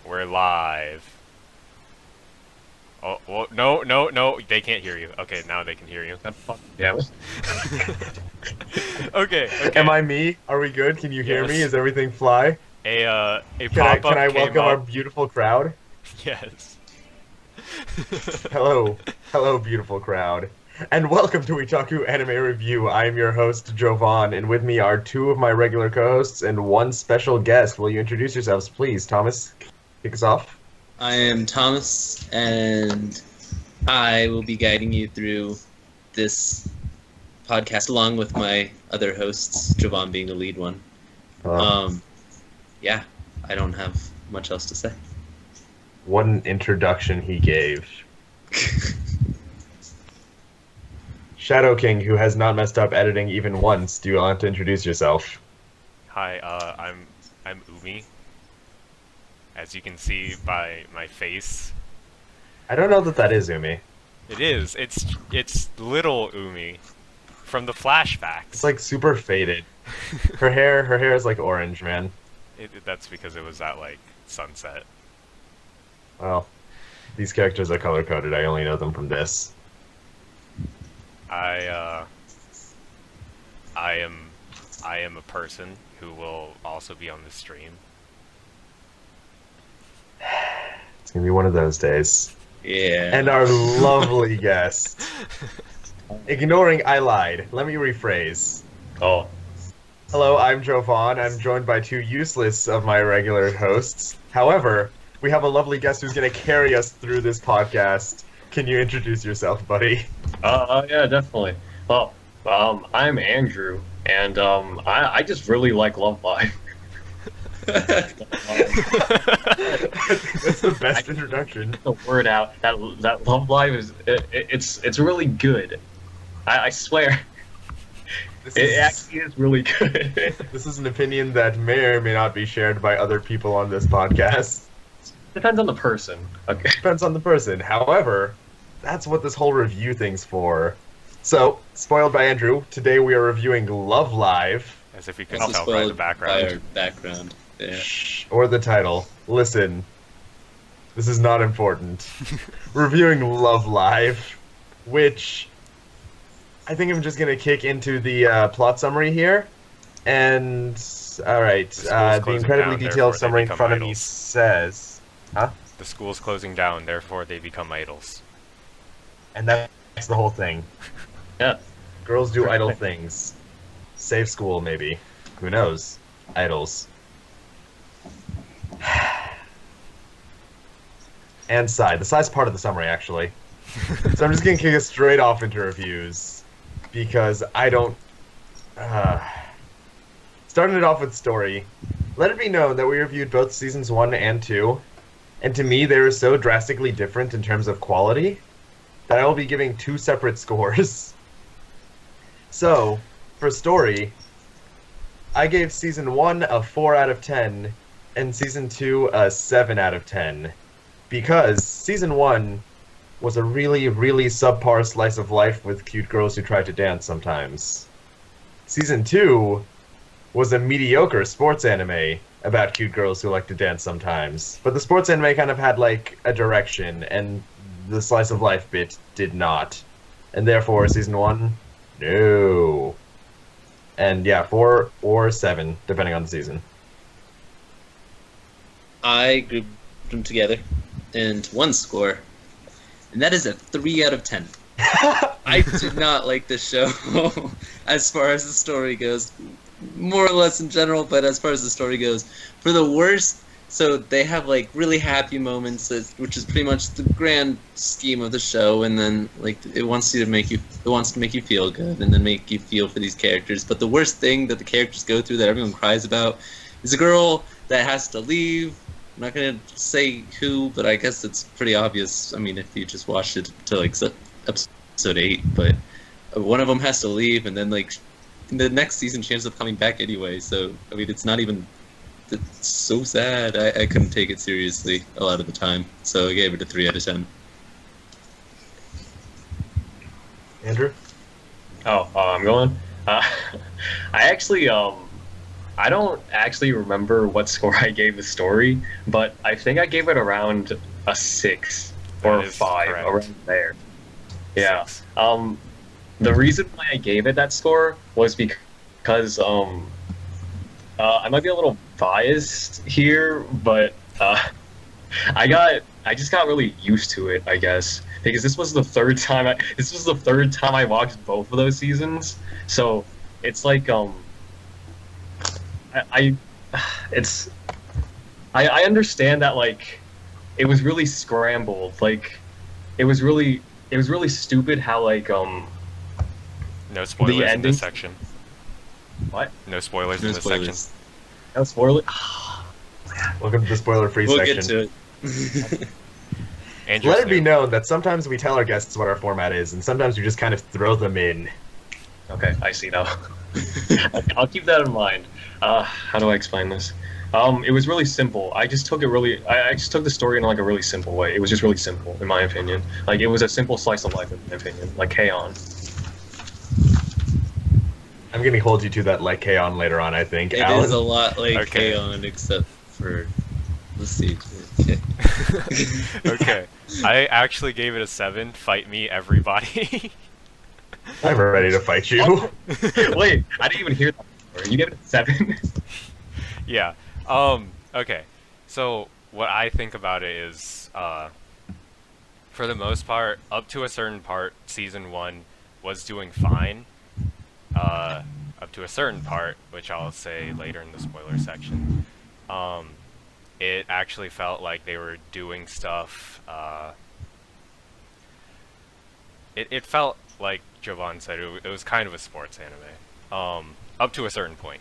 We're live. Oh, well, no, they can't hear you. Okay, now they can hear you. God fucking damn it. Okay. Am I me? Are we good? Can you hear me? Yes. Is everything fly? A Can I can pop-up I came welcome our up. beautiful crowd? Yes. Hello. Hello, beautiful crowd. And welcome to WeTaku Anime Review. I am your host, Jovan, and with me are two of my regular co-hosts and one special guest. Will you introduce yourselves, please? Thomas, kick us off. I am Thomas, and I will be guiding you through this podcast along with my other hosts, Jovan being the lead one. Hello. Yeah, I don't have much else to say. What an introduction he gave. Shadow King, who has not messed up editing even once, do you want to introduce yourself? Hi, I'm Umi. As you can see by my face. I don't know that is Umi. It is. It's little Umi from the flashbacks. It's like super faded. Her hair is like orange, man. That's because it was at like sunset. Well, these characters are color coded. I only know them from this. I am a person who will also be on the stream. It's gonna be one of those days. Yeah. And our lovely guest. Ignoring I lied. Let me rephrase. Oh, Hello, I'm Jovan. I'm joined by two useless of my regular hosts. However, we have a lovely guest who's gonna carry us through this podcast. Can you introduce yourself, buddy? yeah, definitely. Well, I'm Andrew, and I just really like Love Live. That's the best introduction. The word out that Love Live is it's really good. I swear, This it is, actually is really good. this is an opinion that may or may not be shared by other people on this podcast. Depends on the person. Okay. Depends on the person. However, that's what this whole review thing's for. So, spoiled by Andrew, today we are reviewing Love Live, As if you could Also tell by the spoiled by background. our background. Yeah. or the title. Listen, this is not important. Reviewing Love Live, which I think I'm just gonna kick into the plot summary here. And alright, The school's the closing incredibly down, detailed therefore they summary in become front of me idols. says, The school's closing down, therefore they become idols. and that's the whole thing. Yeah. Girls do idle things. Save school, maybe. Who knows? Idols. And sigh. The sigh's part of the summary, actually. So I'm just gonna kick us straight off into reviews because I don't. Starting it off with story. Let it be known that we reviewed both seasons 1 and 2, and to me they were so drastically different in terms of quality that I will be giving two separate scores. So, for story, I gave season 1 a 4 out of 10 and season 2 a 7 out of 10 because season 1 was a really, really subpar slice of life with cute girls who tried to dance sometimes. Season 2 was a mediocre sports anime about cute girls who like to dance sometimes. But the sports anime kind of had like a direction, and the slice of life bit did not. And therefore, season 1, no. And yeah, 4 or 7, depending on the season. I grouped them together into one score, and that is a 3 out of 10. I did not like this show as far as the story goes, more or less in general, but as far as the story goes, for the worst, so they have like really happy moments, which is pretty much the grand scheme of the show, and then like it wants to make you feel good, and then make you feel for these characters. But the worst thing that the characters go through that everyone cries about is a girl that has to leave. I'm not gonna say who, but I guess it's pretty obvious. I mean, if you just watched it to like episode 8, but one of them has to leave, and then like in the next season she ends up coming back anyway. So I mean, it's not even. It's so sad. I couldn't take it seriously a lot of the time, so I gave it a 3 out of 10. Andrew? Oh, I'm going. I actually I don't actually remember what score I gave the story, but I think I gave it around a 6 or That a is 5, correct. around there. Yeah. 6. The reason why I gave it that score was because I might be a little biased here, but I just got really used to it, I guess, because this was the third time I watched both of those seasons. So it's like I it's I understand that like it was really scrambled, like it was really stupid how like No spoilers in ending- this section. what No spoilers No in this section. spoilers. no spoiler. Welcome to the spoiler-free We'll section. get to it. Andrew Let it be Snoop. known that sometimes we tell our guests what our format is, and sometimes we just kind of throw them in. Okay, I see now. I'll keep that in mind. How do I explain this? It was really simple. I just took the story in like a really simple way. It was just really simple, in my opinion. Like it was a simple slice of life, in my opinion. Like K-On! I'm gonna hold you to that like K-On! Later on, I think. It Allan? is a lot like Okay. K-On! Except for let's see. Okay. Okay. I actually gave it a 7. Fight me, everybody. I'm ready to fight you. Wait, I didn't even hear that before. You gave it a 7? Yeah. Okay. So what I think about it is, for the most part, up to a certain part, season 1 was doing fine. Up to a certain part, which I'll say later in the spoiler section. It actually felt like they were doing stuff. It felt like Jovan said, it was kind of a sports anime. Up to a certain point.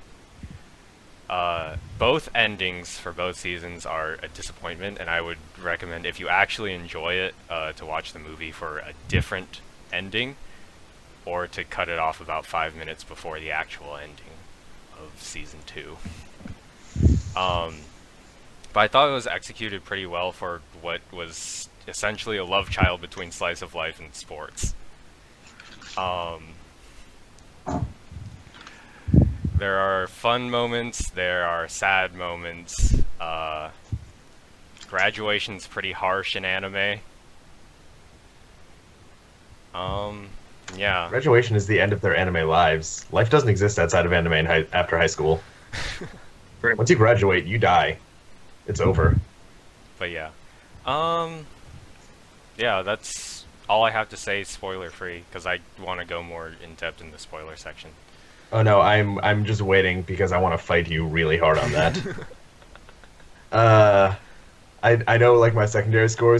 Both endings for both seasons are a disappointment, and I would recommend, if you actually enjoy it, to watch the movie for a different ending, or to cut it off about 5 minutes before the actual ending of season 2. But I thought it was executed pretty well for what was essentially a love child between slice of life and sports. There are fun moments, there are sad moments. Graduation's pretty harsh in anime. Yeah. Graduation is the end of their anime lives. Life doesn't exist outside of anime after high school. Once you graduate, you die. It's over. But yeah. Yeah, that's all I have to say spoiler-free, because I want to go more in-depth in the spoiler section. Oh no, I'm just waiting because I want to fight you really hard on that. I know like my secondary story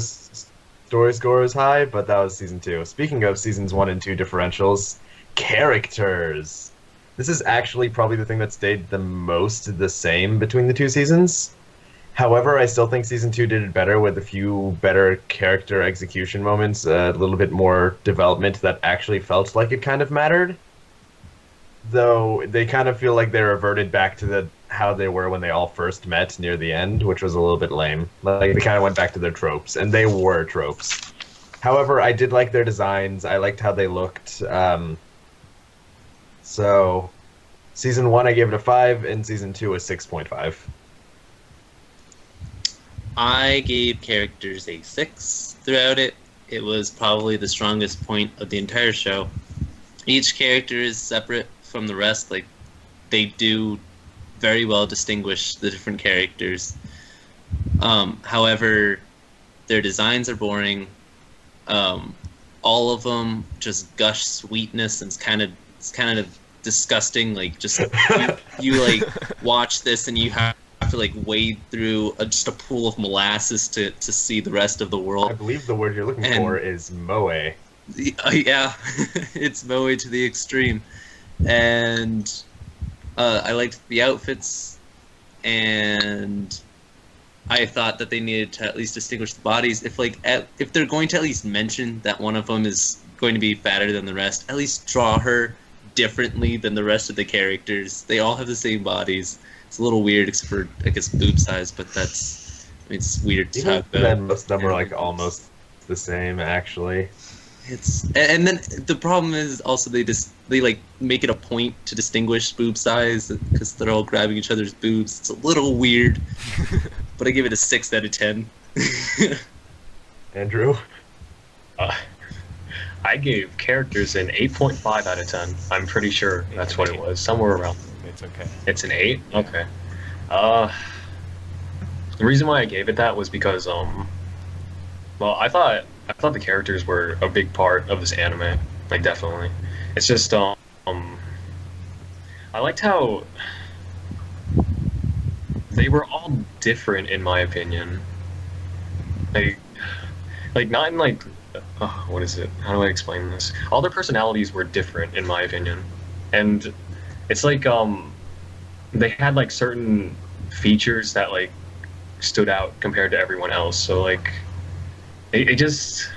score is high, but that was season 2. Speaking of seasons 1 and 2 differentials, characters. This is actually probably the thing that stayed the most the same between the two seasons. However, I still think season 2 did it better with a few better character execution moments, a little bit more development that actually felt like it kind of mattered. Though they kind of feel like they reverted back to how they were when they all first met near the end, which was a little bit lame. Like they kind of went back to their tropes, and they were tropes. However, I did like their designs. I liked how they looked. So, season 1 I gave it a 5, and season 2 a 6.5. I gave characters a 6 throughout it. It was probably the strongest point of the entire show. Each character is separate from the rest. Like, they do very well distinguish the different characters. However, their designs are boring. All of them just gush sweetness, and it's kind of disgusting. Like, just you like watch this and you have to like wade through just a pool of molasses to see the rest of the I world. believe the word you're looking And- for is moe. Yeah, it's moe to the extreme. And I liked the outfits, and I thought that they needed to at least distinguish the bodies. If they're going to at least mention that one of them is going to be fatter than the rest, at least draw her differently than the rest of the characters. They all have the same bodies. It's a little weird, except for I guess boob size, but it's weird to Even talk about. then, most of them are like Yeah. almost the same, actually. And then the problem is also they like make it a point to distinguish boob size because they're all grabbing each other's boobs. It's a little weird, but I give it a 6 out of 10. Andrew? I gave characters an 8.5 out of 10. I'm pretty sure that's what it was, somewhere around. It's okay. It's an 8? Okay. The reason why I gave it that was because well, I thought the characters were a big part of this anime, like definitely. It's just I liked how they were all different in my opinion. Like not in like what is it? How do I explain this? All their personalities were different in my opinion, and it's like they had like certain features that like stood out compared to everyone else. So like it just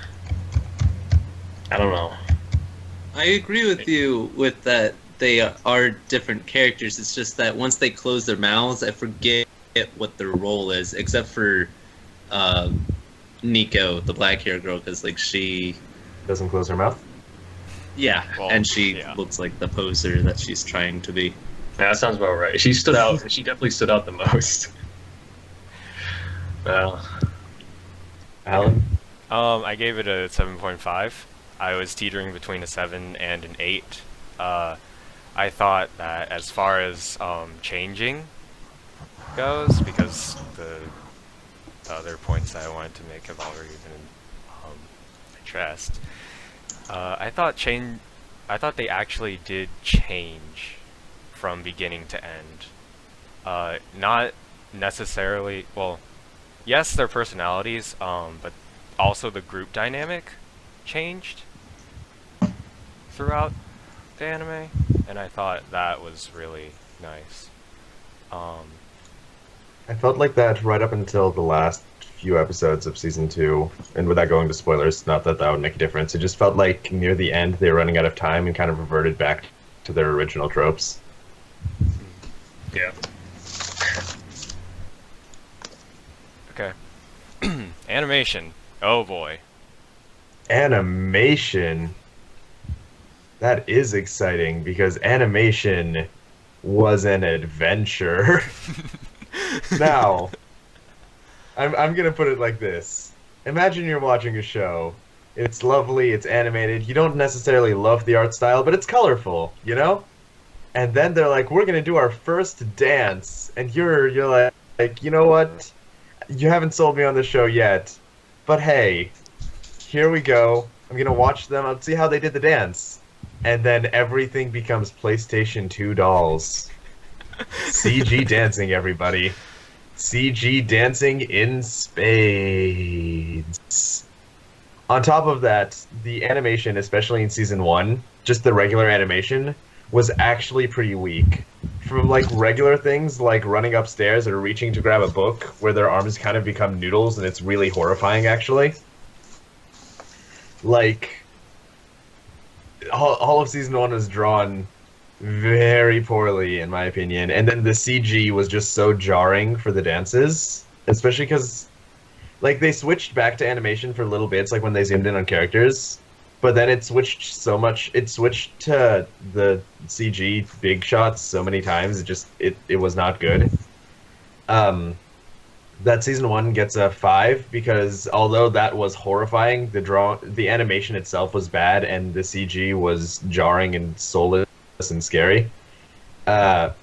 I don't know. I agree with you with that. They are different characters. It's just that once they close their mouths, I forget what their role is, except for Nico, the black hair girl, because like she Doesn't close her mouth? yeah, Well, and she yeah. looks like the poser that she's trying to be. Yeah, that sounds about right. She stood out. She definitely stood out the most. Well, Allan? I gave it a 7.5. I was teetering between a 7 and an 8. I thought that as far as changing goes, because the other points that I wanted to make have already been addressed. I thought they actually did change from beginning to end. Not necessarily. Well, yes, their personalities, but also the group dynamic changed throughout the anime, and I thought that was really nice. I felt like that right up until the last few episodes of season 2, and without going to spoilers, not that that would make a difference. It just felt like near the end they were running out of time and kind of reverted back to their original tropes. yeah. Okay. Animation. Oh boy. Animation. That is exciting because animation was an adventure. Now, I'm gonna put it like this. Imagine you're watching a show. It's lovely, it's animated. You don't necessarily love the art style, but it's colorful, you know? And then they're like, we're gonna do our first dance. And you're like, you know what? You haven't sold me on this show yet. But hey, here we go. I'm gonna watch them. I'll see how they did the dance. And then everything becomes PlayStation 2 dolls. CG dancing, everybody. CG dancing in spades. On top of that, the animation, especially in season 1, just the regular animation, was actually pretty weak. From like regular things like running upstairs or reaching to grab a book where their arms kind of become noodles and it's really horrifying actually. Like all of season 1 was drawn very poorly in my opinion, and then the CG was just so jarring for the dances, especially because like they switched back to animation for little bits like when they zoomed in on characters, but then it switched to the CG big shots so many times it was not good. That season 1 gets a 5 because although that was horrifying, the animation itself was bad and the CG was jarring and soulless and scary. At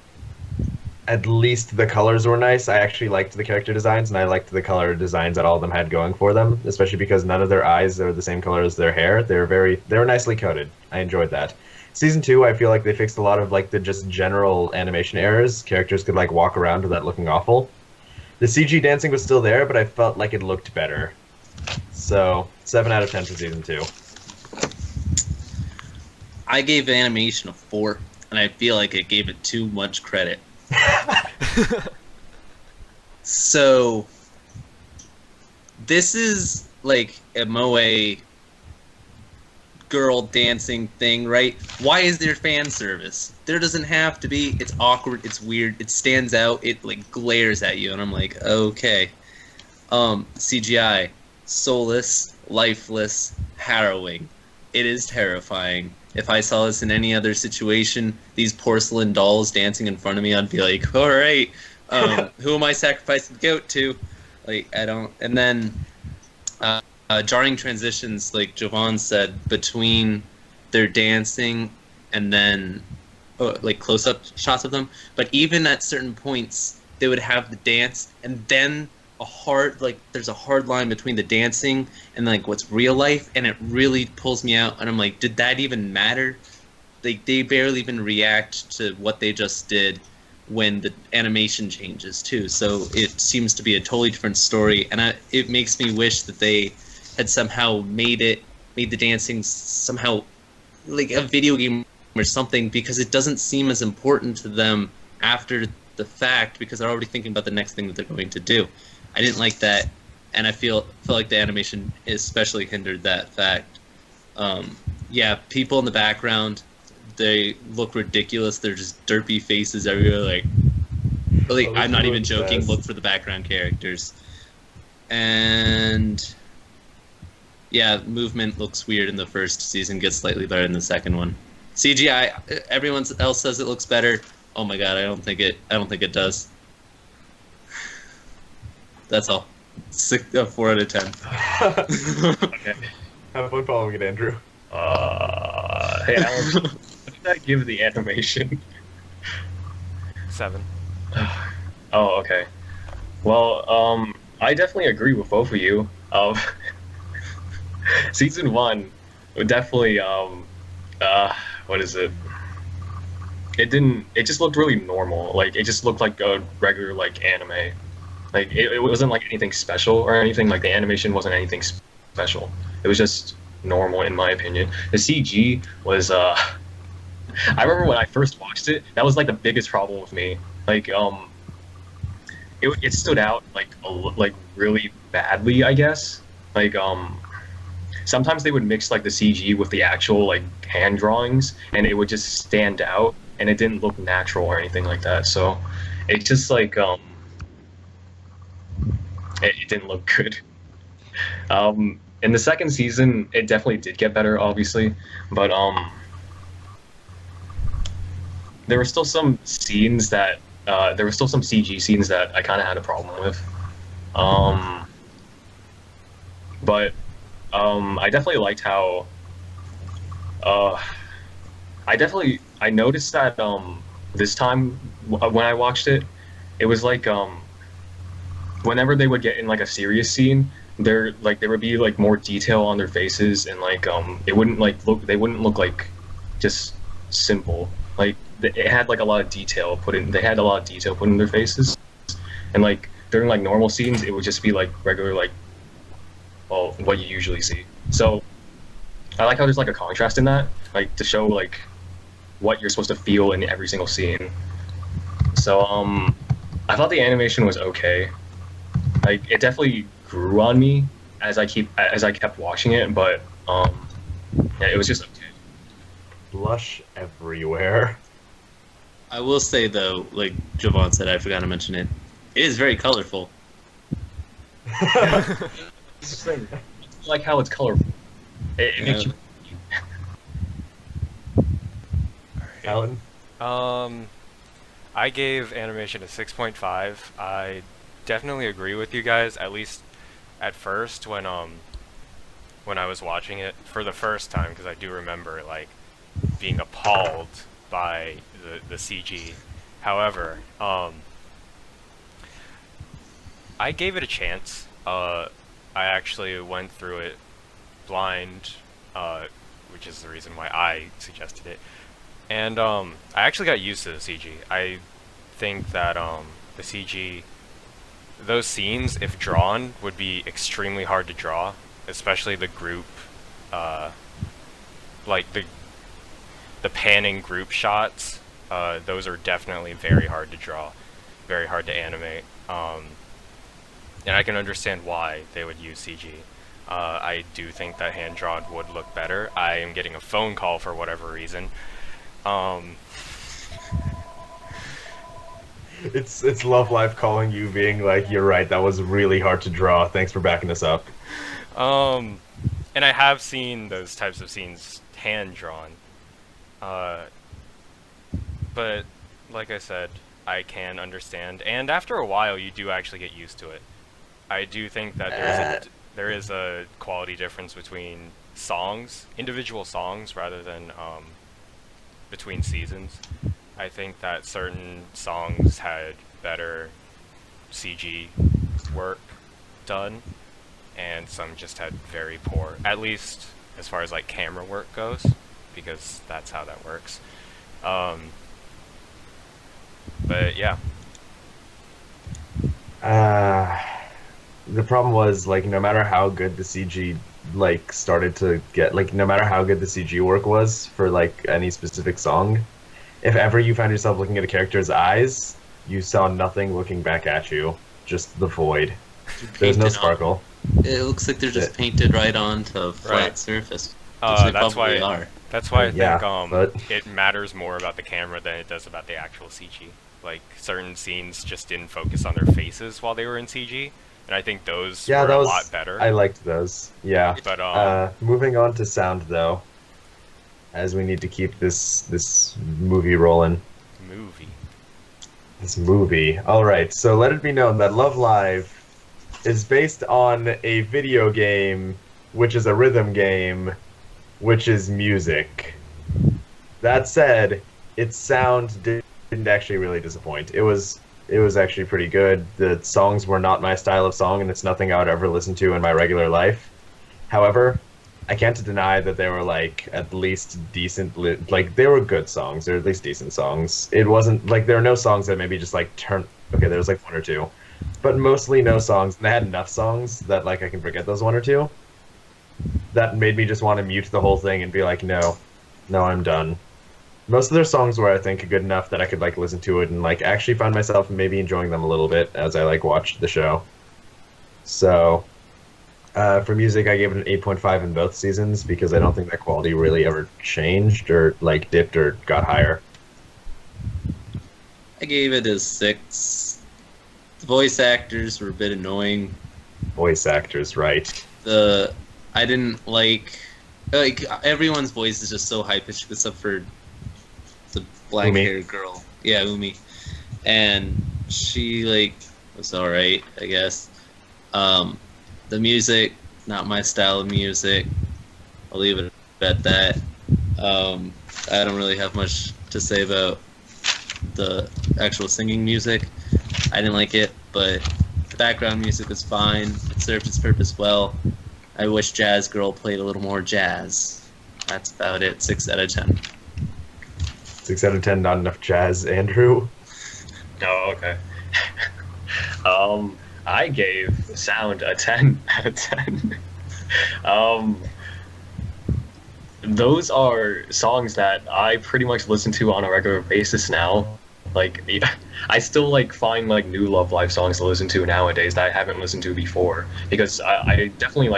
least the colors were nice. I actually liked the character designs, and I liked the color designs that all of them had going for them, especially because none of their eyes are the same color as their hair. They were nicely coded. I enjoyed that. Season 2, I feel like they fixed a lot of like the just general animation errors. Characters could like walk around without looking awful. The CG dancing was still there, but I felt like it looked better. So 7 out of 10 for season 2. I gave animation a 4, and I feel like I gave it too much credit. So, this is like a moe girl dancing thing, right? Why is there fan service? There doesn't have to be. It's awkward. It's weird. It stands out. It like glares at you, and I'm like, okay. CGI, soulless, lifeless, harrowing. it is terrifying. If I saw this in any other situation, these porcelain dolls dancing in front of me, I'd be like, all right, who am I sacrificing the goat to? Like, I don't. And then jarring transitions, like Jovan said, between their dancing and then like close-up shots of them. But even at certain points, they would have the dance and then there's a hard line between the dancing and like what's real life, and it really pulls me out. And I'm like, did that even matter? Like, they barely even react to what they just did when the animation changes too. So it seems to be a totally different story, and it makes me wish that they had somehow made the dancing somehow like a video game or something, because it doesn't seem as important to them after the fact, because they're already thinking about the next thing that they're going to do. I didn't like that, and I felt like the animation especially hindered that fact. Yeah, people in the background, they look ridiculous. They're just derpy faces everywhere. Like, really, I'm not even joking. Best. Look for the background characters. And yeah, movement looks weird in the first season, gets slightly better in the second one. CGI, everyone else says it looks better. Oh my god, I don't think it does. That's all. 4 out of 10. Okay. Have fun following it, Andrew. Hey, Alan, what did I give the animation? 7. Oh, okay. Well, I definitely agree with both of you. Season 1 would definitely, what is it? It just looked really normal. Like, it just looked like a regular, like, anime. Like, it wasn't like anything special or anything. Like, the animation wasn't anything special. It was just normal, in my opinion. The CG was, I remember when I first watched it, that was like the biggest problem with me. Like, it stood out like really badly, I guess. Like, sometimes they would mix like the CG with the actual like hand drawings, and it would just stand out, and it didn't look natural or anything like that. So it just like it didn't look good. In the second season, it definitely did get better, obviously, but there were still some scenes that there were still some CG scenes that I kind of had a problem with. But I definitely liked how I noticed that this time when I watched it, it was like whenever they would get in like a serious scene, there would be like more detail on their faces, and like they wouldn't look like just simple. Like, it had like a lot of detail put in. They had a lot of detail put in their faces, and like during like normal scenes, it would just be like regular, like, well, what you usually see. So I like how there's like a contrast in that, like to show like what you're supposed to feel in every single scene. So I thought the animation was okay. Like, it definitely grew on me as I kept watching it, but yeah, it was just okay. Blush everywhere. I will say though, like Jovan said, I forgot to mention it. It is very colorful. It's the thing. I like how it's colorful. It makes you. Allan? I gave animation a 6.5. I definitely agree with you guys, at least at first when I was watching it for the first time, because I do remember like being appalled by the CG. However, I gave it a chance. I actually went through it blind, which is the reason why I suggested it. And I actually got used to the CG. I think that the CG, those scenes, if drawn, would be extremely hard to draw, especially the group, like the panning group shots. Those are definitely very hard to draw, very hard to animate. And I can understand why they would use CG. I do think that hand-drawn would look better. I am getting a phone call for whatever reason. It's Love Life calling you, being like, "You're right. That was really hard to draw. Thanks for backing us up." and I have seen those types of scenes hand drawn. Uh, but like I said, I can understand, and after a while, you do actually get used to it. I do think that there is a quality difference between songs, individual songs, rather than between seasons. I think that certain songs had better CG work done, and some just had very poor, at least as far as like camera work goes, because that's how that works. Um, but yeah, Uh, the problem was like no matter how good the CG like started to get, like no matter how good the CG work was for like any specific song, if ever you found yourself looking at a character's eyes, you saw nothing looking back at you, just the void. There's no Painted on. sparkle. It looks like they're just painted right onto a flat Right. surface. Which they that's probably why. are. That's why I Yeah, think but- it matters more about the camera than it does about the actual CG. Like certain scenes just didn't focus on their faces while they were in CG, and I think those Yeah, were a those lot better. I liked those. Yeah. But Moving on to sound though, as we need to keep this movie rolling. movie. This movie. All right. So let it be known that Love Live is based on a video game, which is a rhythm game, which is music. That said, its sound didn't actually really disappoint. It was actually pretty good. The songs were not my style of song, and it's nothing I would ever listen to in my regular life. However, I can't deny that they were like at least decent. Like they were good songs. They're at least decent songs. It wasn't like there are no songs that maybe just like turn. Okay, there was like one or two, but mostly no songs. And they had enough songs that like I can forget those one or two. That made me just want to mute the whole thing and be like, no, I'm done. Most of their songs were, I think, good enough that I could like listen to it and like actually find myself maybe enjoying them a little bit as I like watched the show. So, for music, I gave it an 8.5 in both seasons because I don't think that quality really ever changed or like dipped or got higher. I gave it a 6. The voice actors were a bit annoying. Voice actors, right? I didn't like everyone's voice is just so high pitched except for the black haired girl. Yeah, Umi. And she like was alright, I guess. The music, not my style of music. I'll leave it at that. I don't really have much to say about the actual singing music. I didn't like it, but the background music was fine. It served its purpose well. I wish Jazz Girl played a little more jazz. That's about it. 6 out of 10. 6 out of 10, not enough jazz, Andrew. Oh, okay. I gave sound a 10 out of 10. Those are songs that I pretty much listen to on a regular basis now. Like, I still like find like new Love Live songs to listen to nowadays that I haven't listened to before because I definitely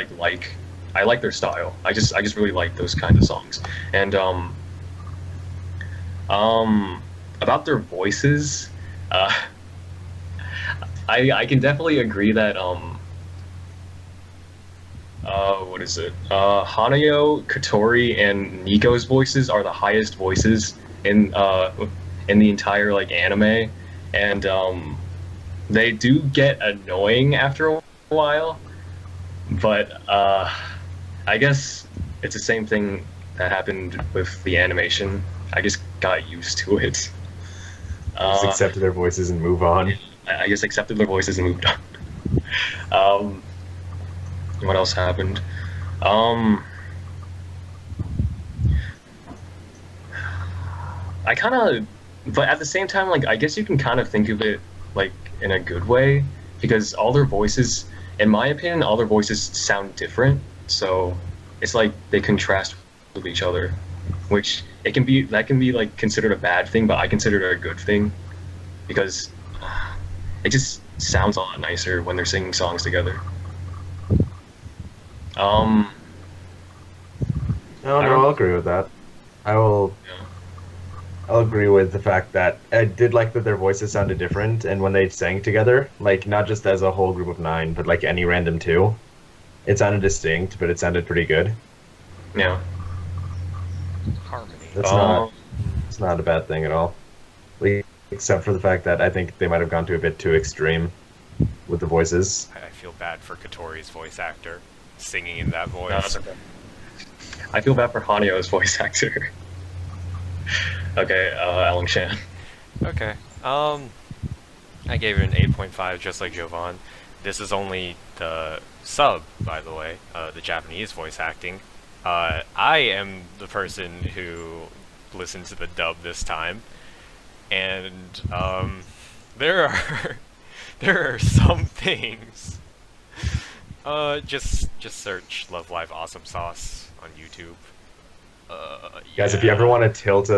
I like their style. I just really like those kinds of songs. And about their voices, I can definitely agree that what is it? Hanayo, Katori, and Nico's voices are the highest voices in the entire like anime, and they do get annoying after a while, but I guess it's the same thing that happened with the animation. I just got used to it. Just accepted their voices and move on. I just accepted their voices and moved on. What else happened? I kind of, but at the same time, like I guess you can kind of think of it like in a good way because all their voices, in my opinion, all their voices sound different. So it's like they contrast with each other, which that can be like considered a bad thing, but I consider it a good thing because it just sounds a lot nicer when they're singing songs together. No, I'll agree with that. I'll agree with the fact that I did like that their voices sounded different, and when they sang together, like not just as a whole group of 9, but like any random 2, It sounded distinct, but it sounded pretty good. Yeah. Harmony. That's not it's not a bad thing at all. Like, except for the fact that I think they might have gone to a bit too extreme with the voices. I feel bad for Katori's voice actor singing in that voice. No, that's okay. I feel bad for Hanyo's voice actor. Okay, Allan Chan. Okay. I gave it an 8.5, just like Jovan. This is only the sub, by the way, the Japanese voice acting. I am the person who listened to the dub this time, and there are there are some things. Just search Love Live Awesome Sauce on YouTube. Guys, if you ever want to tilt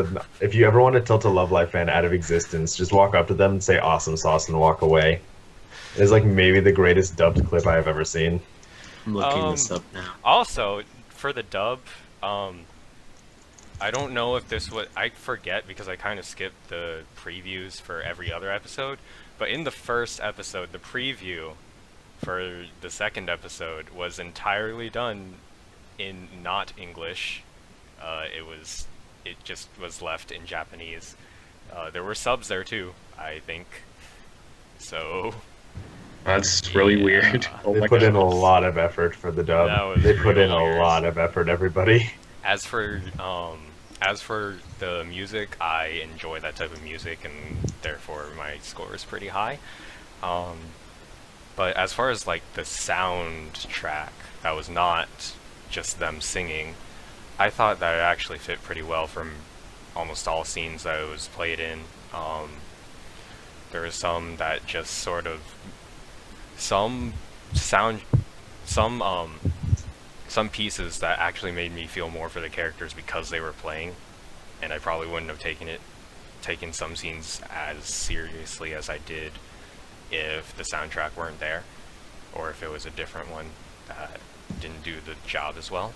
a Love Live fan out of existence, just walk up to them and say "awesome sauce" and walk away. It's like maybe the greatest dubbed clip I have ever seen. I'm looking this up now. Also, for the dub, I don't know if this was... I forget because I kind of skipped the previews for every other episode, but in the first episode, the preview for the second episode was entirely done in not English. It just was left in Japanese. There were subs there too, I think. So... That's really weird. Oh They my put in a gosh. lot of effort for the That dub. was They put in real a weird. lot of effort, everybody. As for the music, I enjoy that type of music, and therefore my score is pretty high. But as far as like the soundtrack, that was not just them singing. I thought that it actually fit pretty well from almost all scenes that it was played in. There was some that just sort of some pieces that actually made me feel more for the characters because they were playing, and I probably wouldn't have taken some scenes as seriously as I did if the soundtrack weren't there, or if it was a different one that didn't do the job as well.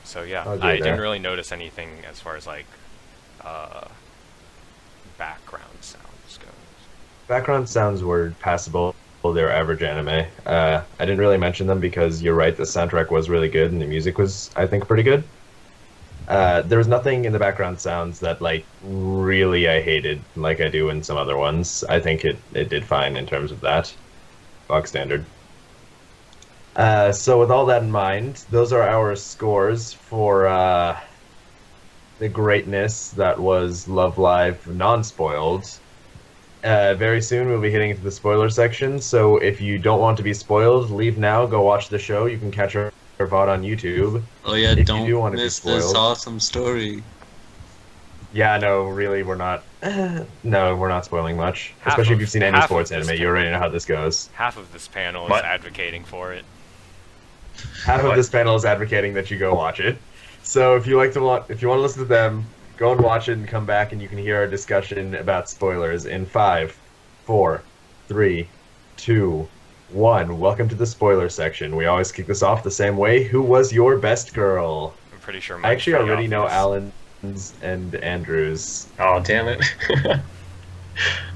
So yeah, I'll agree I with didn't that. really notice anything as far as like background sounds goes. Background sounds were passable. They were average anime. I didn't really mention them because you're right, the soundtrack was really good and the music was, I think, pretty good. There was nothing in the background sounds that, like, really I hated like I do in some other ones. I think it did fine in terms of that. Bog standard. So with all that in mind, those are our scores for the greatness that was Love Live non-spoiled. Very soon we'll be hitting into the spoiler section, so if you don't want to be spoiled, leave now, go watch the show. You can catch our VOD on YouTube. Oh yeah, If you don't do want to be miss this spoiled. awesome story. Yeah, no, really, we're not. No, we're not spoiling much. Half Especially if of- you've seen any half of sports this anime, you already know how this goes. Half of this panel is What? advocating for it. Half of What? this panel is advocating that you go watch it. So if you want to listen to them, go and watch it and come back, and you can hear our discussion about spoilers in 5, 4, 3, 2, 1. Welcome to the spoiler section. We always kick this off the same way. Who was your best girl? I'm pretty sure. I mine's actually pretty already know obvious. Allan's and Andrew's. Oh, damn it.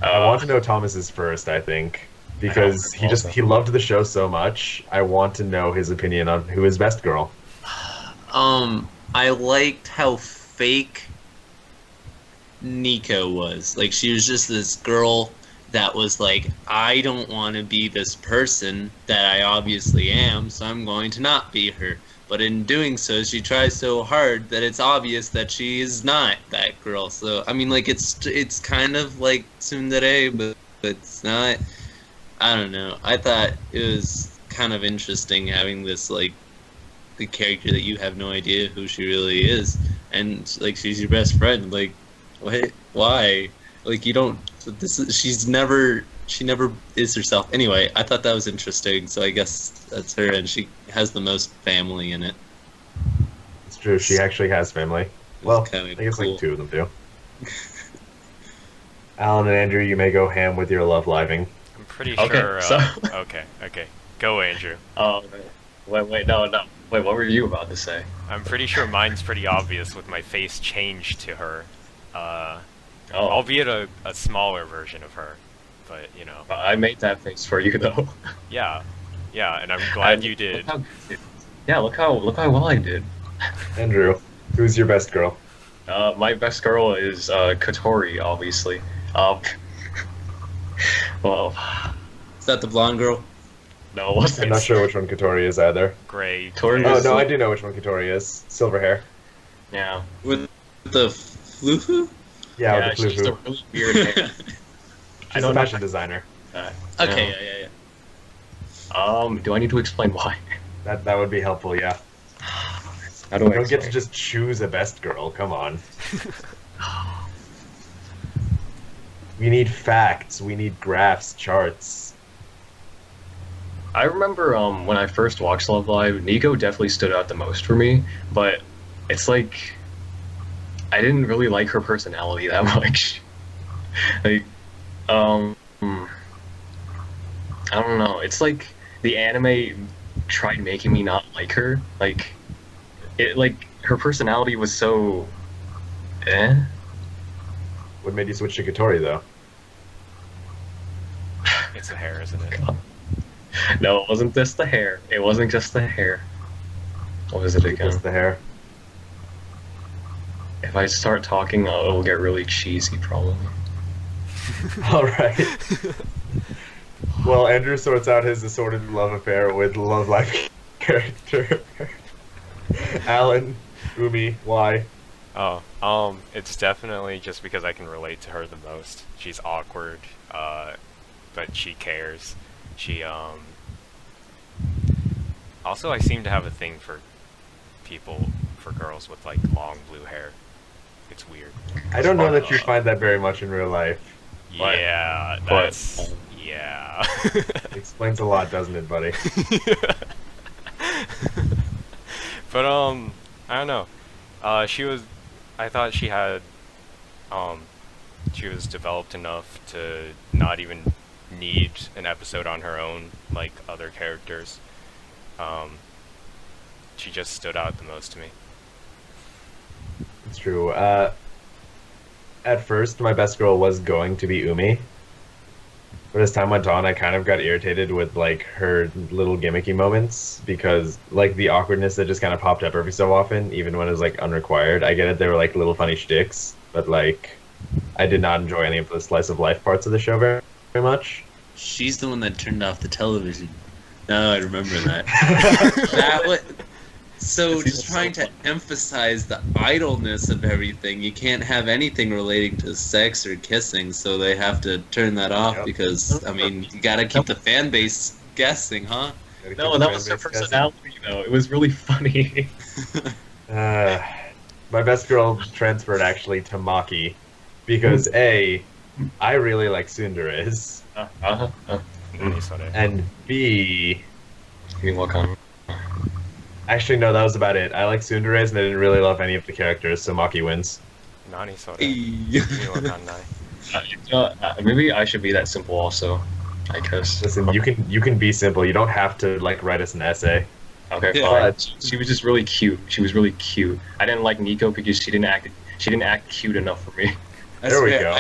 I want to know Thomas's first, I think, because he loved the show so much. I want to know his opinion on who is best girl. I liked how fake Nico was. Like, she was just this girl that was like, I don't want to be this person that I obviously am, so I'm going to not be her. But in doing so, she tries so hard that it's obvious that she is not that girl. So, I mean, like, it's kind of like tsundere, but it's not. I don't know. I thought it was kind of interesting having this, like, the character that you have no idea who she really is, and like she's your best friend. Like, what? Why? Like, you don't. She never is herself. Anyway, I thought that was interesting. So I guess that's her, and she has the most family in it. It's true, she actually has family. Well, kinda I guess cool. like 2 of them do. Alan and Andrew, you may go ham with your love living. I'm pretty Okay, sure. so- Okay. Go, Andrew. Oh, wait, no. Wait, what were you about to say? I'm pretty sure mine's pretty obvious with my face changed to her. Oh, Albeit a smaller version of her. But, you know. I made that face for you, though. Yeah. Yeah, and I'm glad you Look did. yeah, look how well I did. Andrew, who's your best girl? My best girl is Katori, obviously. Um, well, Is that the blonde girl? no, it wasn't. I'm not sure which one Katori is either. Gray. Tori Oh is no, I like- do know which one Katori is. Silver hair. Yeah, With the flufu? Yeah, yeah, with the she's a flu. really weird hair. I She's don't a know. fashion designer. Okay, Yeah. yeah. Do I need to explain why? That would be helpful, yeah. How do You I don't get to explain? just choose a best girl, come on. We need facts, we need graphs, charts. I remember when I first watched Love Live, Nico definitely stood out the most for me, but it's like I didn't really like her personality that much. Like, I don't know. It's like the anime tried making me not like her. Like, her personality was so, eh. What made you switch to Katori, though? It's the hair, isn't it? No, it wasn't just the hair. It wasn't just the hair. What was it again? Just the hair. If I start talking, it'll get really cheesy, probably. Alright. Well, Andrew sorts out his assorted love affair with Love Live character. Allan, Umi, why? Oh, it's definitely just because I can relate to her the most. She's awkward, but she cares. She, also I seem to have a thing for girls with, like, long blue hair. It's weird. I don't know that you find that very much in real life. What? Yeah, What? that's, yeah. It explains a lot, doesn't it, buddy? But, I don't know. I thought she had, she was developed enough to not even need an episode on her own like other characters. She just stood out the most to me. It's true. At first, my best girl was going to be Umi. But as time went on, I kind of got irritated with, like, her little gimmicky moments because, like, the awkwardness that just kind of popped up every so often, even when it was, like, unrequired. I get it, they were, like, little funny shticks, but, like, I did not enjoy any of the slice of life parts of the show very, very much. She's the one that turned off the television. No, I remember that. That was so just trying to emphasize the idleness of everything. You can't have anything relating to sex or kissing, so they have to turn that off Yep. because I mean you gotta keep the fan base guessing, huh? No, that was her personality, though. It was really funny. My best girl transferred actually to Maki because A, I really like Sundare's, and B, You mean what kind? actually no, that was about it. I like Sundare's and I didn't really love any of the characters, so Maki wins. Nani soda. Maybe I should be that simple also. I guess. Listen, you can be simple. You don't have to like write us an essay. Okay, Yeah. fine. She was just really cute. She was really cute. I didn't like Nico because she didn't act cute enough for me. That's There we fair. go.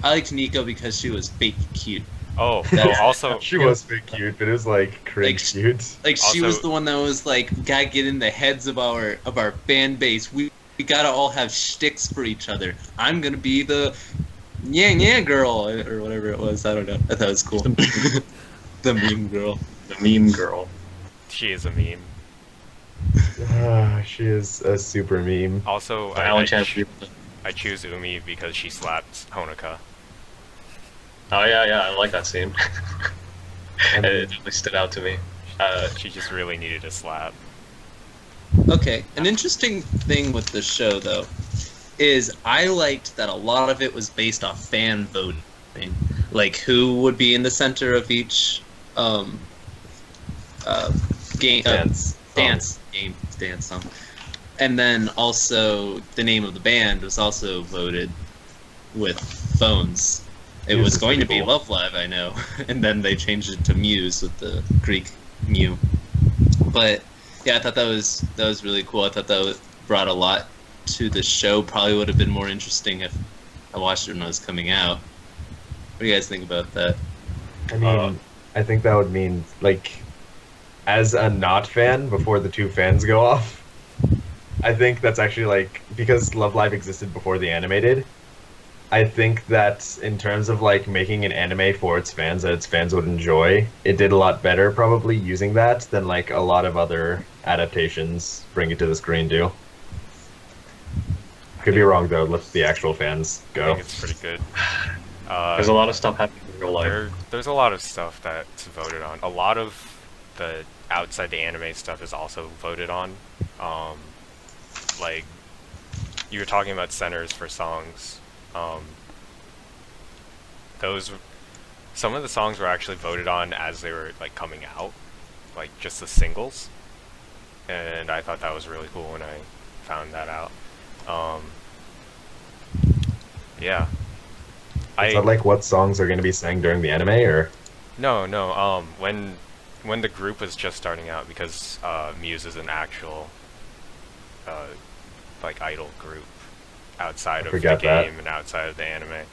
I liked Nico because she was fake cute. Oh, That's- also, She was big cute, but it was like cringe cute. Like she was Also- the one that was like, gotta get in the heads of our fan base. We gotta all have shticks for each other. I'm gonna be the yeah girl or whatever it was. I don't know. I thought it was cool. The meme girl. The meme girl. she is a meme. She is a super meme. Also, Allan I Chan. I choose Umi because she slapped Honoka. Oh yeah, I like that scene. It definitely stood out to me. She just really needed a slap. Okay, an interesting thing with the show though is I liked that a lot of it was based off fan voting, like who would be in the center of each game dance song, and then also the name of the band was also voted with phones. It Muse was is going to pretty be cool. Love Live, I know, and then they changed it to Muse with the Greek Mew. But yeah, I thought that was really cool. I thought that brought a lot to the show. Probably would have been more interesting if I watched it when it was coming out. What do you guys think about that? I mean, I think that would mean, like, as a not fan, before the two fans go off, I think that's actually, like, because Love Live existed before the animated, I think that in terms of, like, making an anime for its fans that its fans would enjoy, it did a lot better probably using that than, like, a lot of other adaptations bring it to the screen do. Could be wrong, though. Let the actual fans I go. think it's pretty good. There's a lot of stuff happening in real life. There's a lot of stuff that's voted on. A lot of the outside the anime stuff is also voted on. Like you were talking about centers for songs. Those some of the songs were actually voted on as they were like coming out, like just the singles, and I thought that was really cool when I found that out. Yeah. Is that like what songs are going to be sang during the anime, or? No, no. When the group was just starting out, because Muse is an actual like idol group outside of the forgot that. game and outside of the anime.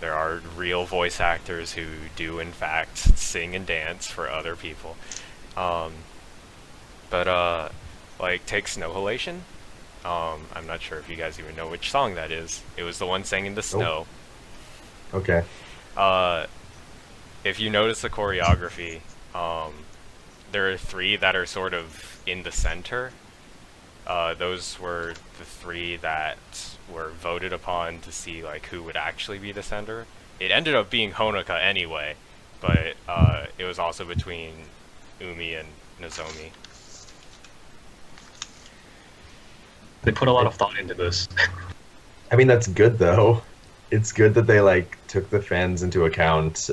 There are real voice actors who do in fact sing and dance for other people. But like take Snowhalation. I'm not sure if you guys even know which song that is. It was the one sang in the snow. Okay. If you notice the choreography, there are three that are sort of in the center. Those were the three that were voted upon to see like who would actually be the center. It ended up being Honoka anyway, but it was also between Umi and Nozomi. They put a lot of thought into this. I mean, that's good though. It's good that they like took the fans into account.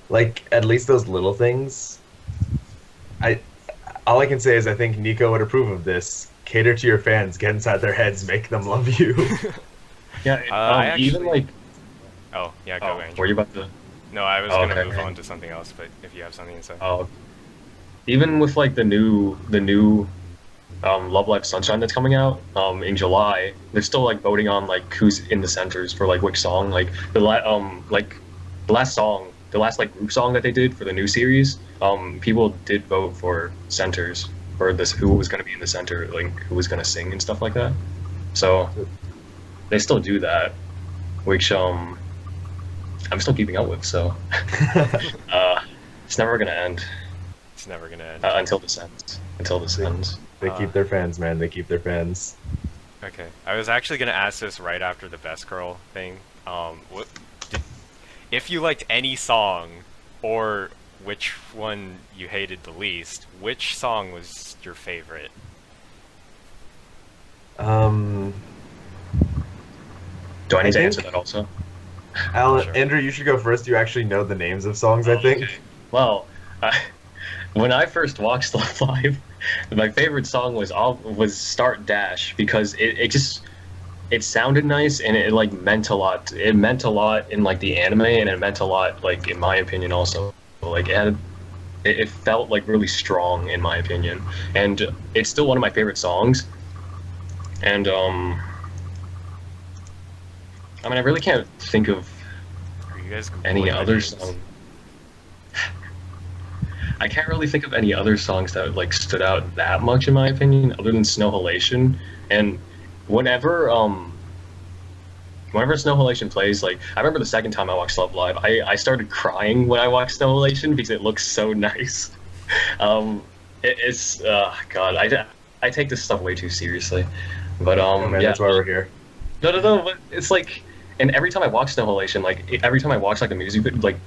Like at least those little things. All I can say is I think Nico would approve of this. Cater to your fans, get inside their heads, make them love you. Yeah, even like. Oh yeah, go Oh, Andrew. were you about to? No, I was Oh, gonna okay. move on to something else, but if you have something to say. Oh, even with like the new Love Live Sunshine that's coming out in July, they're still like voting on like who's in the centers for like which song. Like the last song, the last like group song that they did for the new series, people did vote for centers for this who was going to be in the center, like who was going to sing and stuff like that. So they still do that, which I'm still keeping up with. So it's never going to end. It's never gonna end. Until this ends. Until this ends. They keep their fans, man. They keep their fans. Okay, I was actually gonna ask this right after the best girl thing. If you liked any song, or which one you hated the least, which song was your favorite? Do I need to think- answer that also? Allan, Sure. Andrew, you should go first. You actually know the names of songs, I think. Okay. Well, when I first watched Love Live, my favorite song was Start Dash because it sounded nice and it like meant a lot. It meant a lot in like the anime and it meant a lot like in my opinion also. Like it felt like really strong in my opinion, and it's still one of my favorite songs. And I mean, I really can't think of Are you guys any Googling the other names? song. I can't really think of any other songs that like stood out that much in my opinion, other than Snowhalation. And whenever Snowhalation plays, like I remember the second time I watched Love Live, I started crying when I watched Snowhalation because it looks so nice. It's God, I take this stuff way too seriously. But Oh, man, yeah, that's why we're here. no, but it's like, and every time I watch Snowhalation, like every time I watch like a music video, like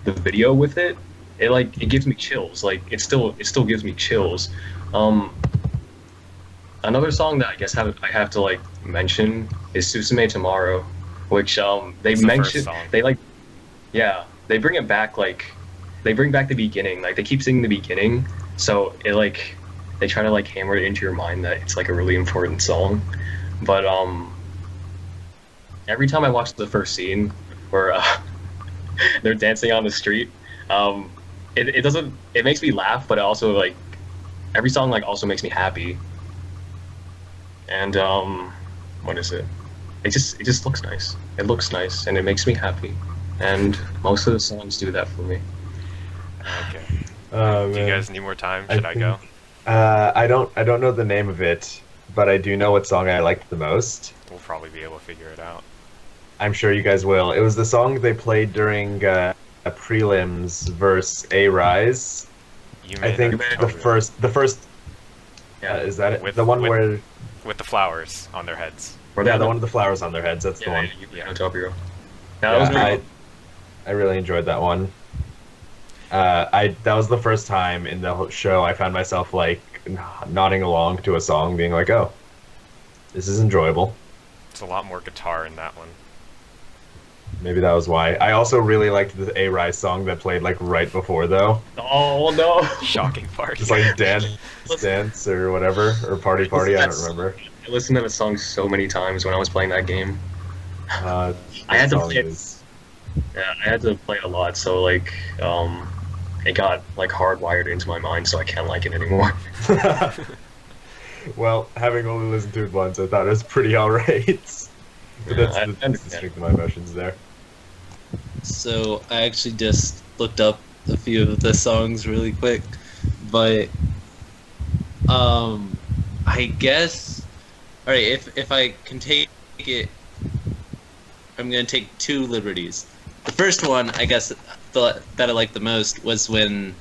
the video with it, it gives me chills. Like it still gives me chills. Another song that I guess I have to like mention is Susume Tomorrow, which they It's the first mention song. they like, yeah, they bring it back, like they bring back the beginning, like they keep singing the beginning, so it like they try to like hammer it into your mind that it's like a really important song. But every time I watch the first scene where they're dancing on the street, it makes me laugh, but it also like every song like also makes me happy. And what is it? It just looks nice. It looks nice and it makes me happy. and most of the songs do that for me. Okay. Oh, Do you man. guys need more time? Should I go? I don't know the name of it, but I do know what song I liked the most. We'll probably be able to figure it out. I'm sure you guys will. It was the song they played during a prelims versus A Rise. You I may think not the know it. first Yeah, is that it? With- The one with- where With the flowers on their heads. or yeah, that the one with the flowers on their heads. That's the Yeah, one. you Yeah. know, Top Hero. Yeah, that was Yeah, great. I really enjoyed that one. That was the first time in the whole show I found myself like nodding along to a song, being like, "Oh, this is enjoyable." It's a lot more guitar in that one. Maybe that was why. I also really liked the A Rise song that played like right before though, Oh no! Shocking part. just like dance or whatever or party. I don't remember. I listened to the song so many times when I was playing that game. Uh, I had that to song play it. is- Yeah, I had to play it a lot, so like, it got like hardwired into my mind, so I can't like it anymore. Well, having only listened to it once, I thought it was pretty alright. But Yeah, that's I the understand. strength of my emotions there. So I actually just looked up a few of the songs really quick, but I guess all right. If I can take it, I'm gonna take two liberties. The first one, I guess, that I liked the most was when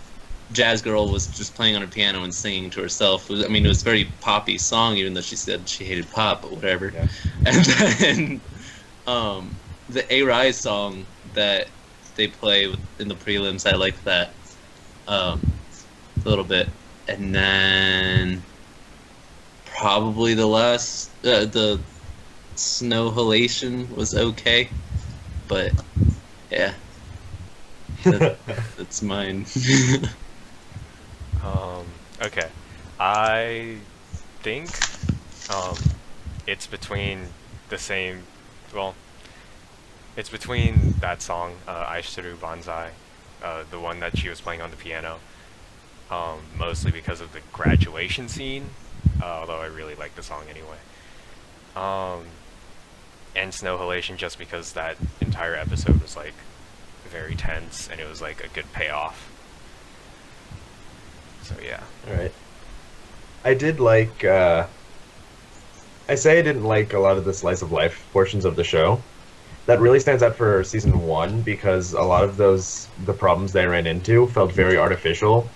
Jazz Girl was just playing on her piano and singing to herself. I mean, it was a very poppy song, even though she said she hated pop, but whatever. Yeah. And then the A Rise song that they play in the prelims, I liked that a little bit. And then probably the last, the Snow Halation was okay, but yeah, that's mine. Okay. I think it's between the same. Well, it's between that song, Aishiteru Banzai, the one that she was playing on the piano, mostly because of the graduation scene, although I really like the song anyway. And Snow Halation just because that entire episode was like very tense and it was like a good payoff. So yeah. Alright. I did like, I say I didn't like a lot of the slice of life portions of the show. That really stands out for season 1 because a lot of the problems they ran into felt very artificial.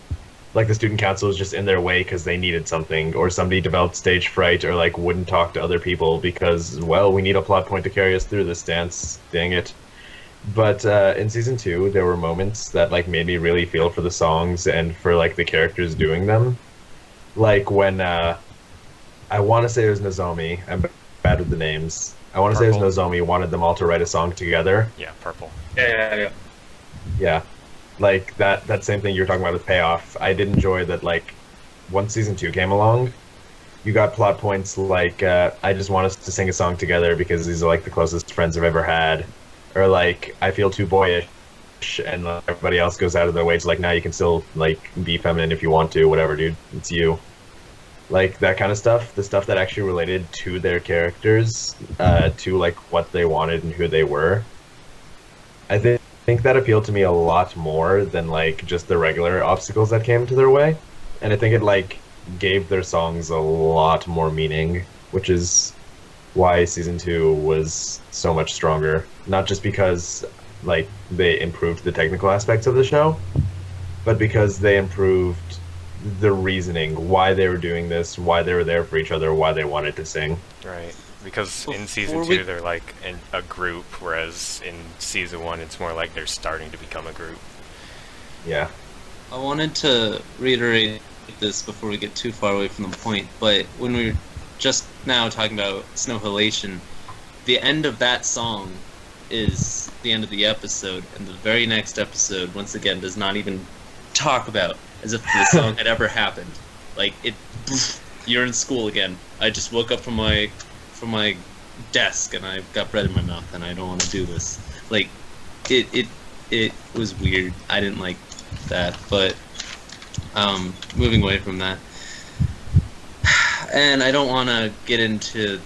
Like the student council was just in their way because they needed something, or somebody developed stage fright, or like wouldn't talk to other people because, well, we need a plot point to carry us through this dance. Dang it. But in season 2, there were moments that like made me really feel for the songs and for like the characters doing them. Like when I want to say it was Nozomi. I'm bad with the names. I want to say it was Nozomi wanted them all to write a song together. Yeah, purple. Yeah. Yeah, like that same thing you were talking about with payoff. I did enjoy that. Like once season 2 came along, you got plot points like I just want us to sing a song together because these are like the closest friends I've ever had. Or like, I feel too boyish, and everybody else goes out of their way to like, now you can still like be feminine if you want to, whatever, dude, it's you. Like that kind of stuff, the stuff that actually related to their characters, to like what they wanted and who they were. I think that appealed to me a lot more than like just the regular obstacles that came to their way, and I think it like gave their songs a lot more meaning, which is why season 2 was so much stronger. Not just because like they improved the technical aspects of the show, but because they improved the reasoning, why they were doing this, why they were there for each other, why they wanted to sing. Right. Because in season Before we- 2 they're like a group, whereas in season 1 it's more like they're starting to become a group. Yeah. I wanted to reiterate this before we get too far away from the point, but when we were just now talking about Snow Halation, the end of that song is the end of the episode, and the very next episode, once again, does not even talk about as if the song had ever happened. Like, you're in school again. I just woke up from my desk and I've got bread in my mouth and I don't want to do this. Like, it was weird. I didn't like that, but moving away from that. And I don't want to get into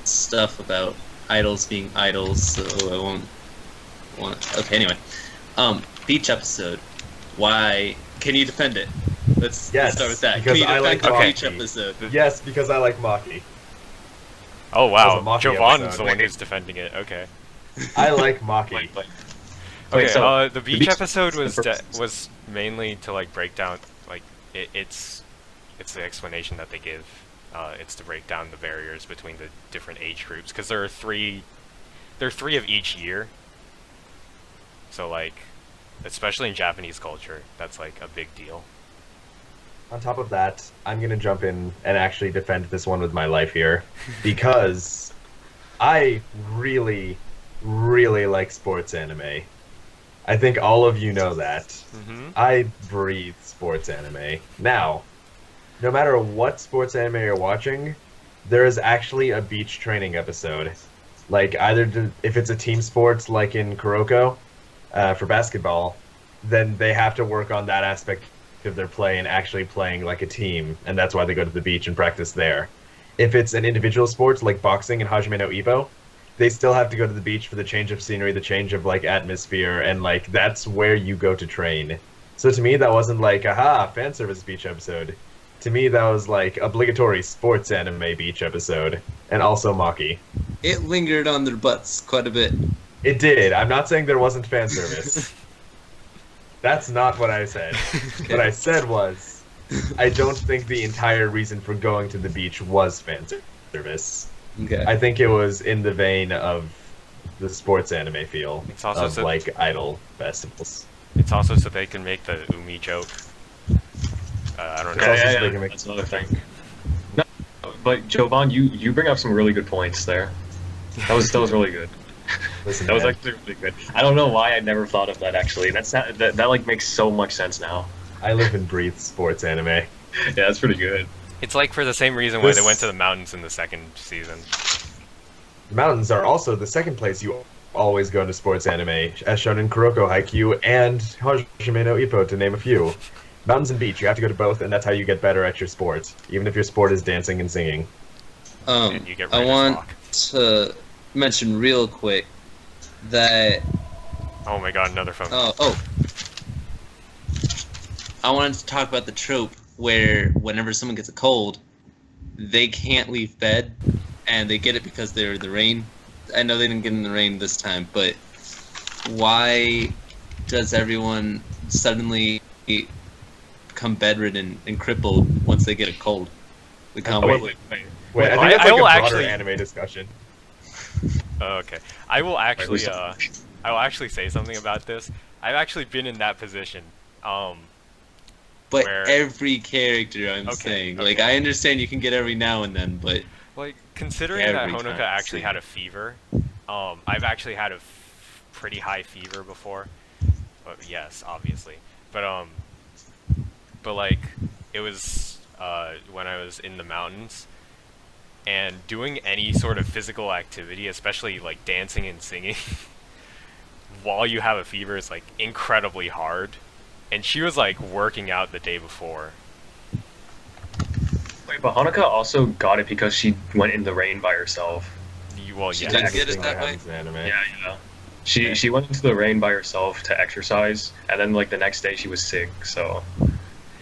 stuff about idols being idols, so I won't Okay, anyway. Beach episode. Why? Can you defend it? Let's start with that. Because Can you I defend like the beach Maki. episode? Yes, because I like Maki. Oh wow, It was a Maki Jovan's episode. the one who's defending it. Okay. I like Maki. Okay. so the beach episode was mainly to like break down like it's the explanation that they give. It's to break down the barriers between the different age groups because there are three of each year. So like, especially in Japanese culture, that's like a big deal. On top of that, I'm gonna jump in and actually defend this one with my life here, because I really, really like sports anime. I think all of you know that. Mm-hmm. I breathe sports anime. Now, no matter what sports anime you're watching, there is actually a beach training episode. Like, if it's a team sport, like in Kuroko, for basketball, then they have to work on that aspect of their play and actually playing like a team, and that's why they go to the beach and practice there. If it's an individual sport like boxing and Hajime no Ippo, they still have to go to the beach for the change of scenery, the change of like atmosphere, and like that's where you go to train. So to me, that wasn't like aha fan service beach episode. To me, that was like obligatory sports anime beach episode, and also Maki. It lingered on their butts quite a bit. It did. I'm not saying there wasn't fan service. That's not what I said. What I said was, I don't think the entire reason for going to the beach was fan service. Okay. I think it was in the vein of the sports anime feel It's also of like idol festivals. It's also so they can make the Umi joke. I don't know. It's also so they can make- That's another thing. No, but Jovan, you bring up some really good points there. That was really good. Listen, That was man, actually really good. I don't know why I never thought of that actually. That like makes so much sense now. I live and breathe sports anime. Yeah, that's pretty good. It's like for the same reason why they went to the mountains in the second season. The mountains are also the second place you always go into sports anime, as shown in Kuroko Haikyuu and Hajime no Ippo, to name a few. Mountains and beach, you have to go to both, and that's how you get better at your sport, even if your sport is dancing and singing. And you get I rid of want rock. to mention real quick that Oh my god, another phone. I wanted to talk about the trope where whenever someone gets a cold, they can't leave bed, and they get it because they're in the rain. I know they didn't get in the rain this time, but why does everyone suddenly become bedridden and crippled once they get a cold? The combo. Wait, I think I that's like will a broader actually- anime discussion. Okay, I will actually say something about this. I've actually been in that position. But where- every character, I'm Okay, saying. okay. Like, I understand you can get every now and then, but Like, considering that Every Honoka time actually I've had seen a fever, I've actually had a pretty high fever before. But yes, obviously. But like, it was when I was in the mountains, and doing any sort of physical activity, especially like dancing and singing, while you have a fever is like incredibly hard. And she was like working out the day before. Wait, but Hanukkah also got it because she went in the rain by herself. Well, She yeah. did That's the get it thing that way? happens in anime. Yeah. She went into the rain by herself to exercise, and then like the next day she was sick. So.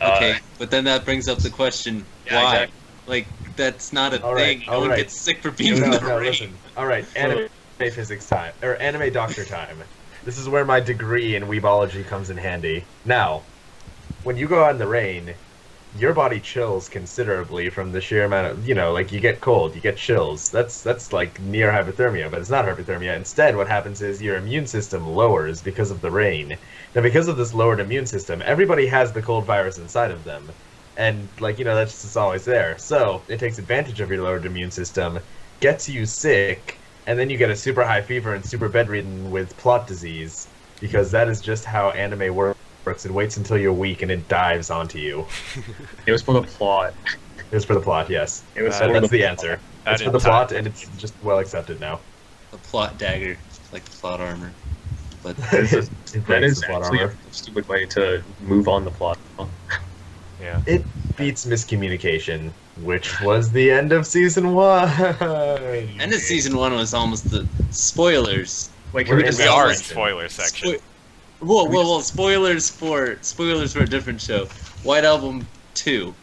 okay. But then that brings up the question, Yeah, why? exactly. Like, that's not a All right, thing. No all one right. gets sick for being No, in the no, rain. listen. All right, anime physics time, or anime doctor time. This is where my degree in weebology comes in handy. Now, when you go out in the rain, your body chills considerably from the sheer amount of, like you get cold, you get chills. That's like near hypothermia, but it's not hypothermia. Instead, what happens is your immune system lowers because of the rain. Now, because of this lowered immune system, everybody has the cold virus inside of them. And, that's just always there. So, it takes advantage of your lowered immune system, gets you sick, and then you get a super high fever and super bedridden with plot disease. Because that is just how anime works. It waits until you're weak and it dives onto you. It was for the plot. It was for the plot, yes. It was That- for That's the the answer. That It's for the entire- plot, and it's just well accepted now. The plot dagger, like the plot armor. But It That breaks is the plot actually armor. a stupid way to move on the plot. Yeah. It beats miscommunication, which was the end of season 1. end of season 1 was almost the spoilers. Wait, can We're we in just We that are in section. spoiler section. Well, spoilers for a different show. White Album 2.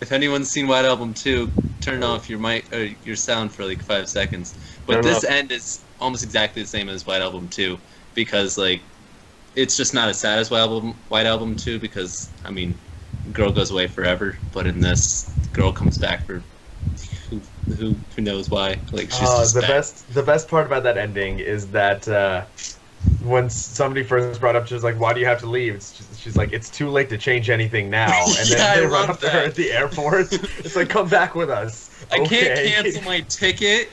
If anyone's seen White Album 2, turn off your mic or your sound for like 5 seconds. But No, no, this no. end is almost exactly the same as White Album 2 because like it's just not as sad as White Album 2 because I mean, girl goes away forever, but in this, girl comes back for who knows why. Like she's just back. The best part about that ending is that when somebody first brought up, she was like, "Why do you have to leave?" She's like, "It's too late to change anything now." And then Yeah, I they run love up to her that. at the airport. It's like, "Come back with us." I can't Okay. cancel my ticket.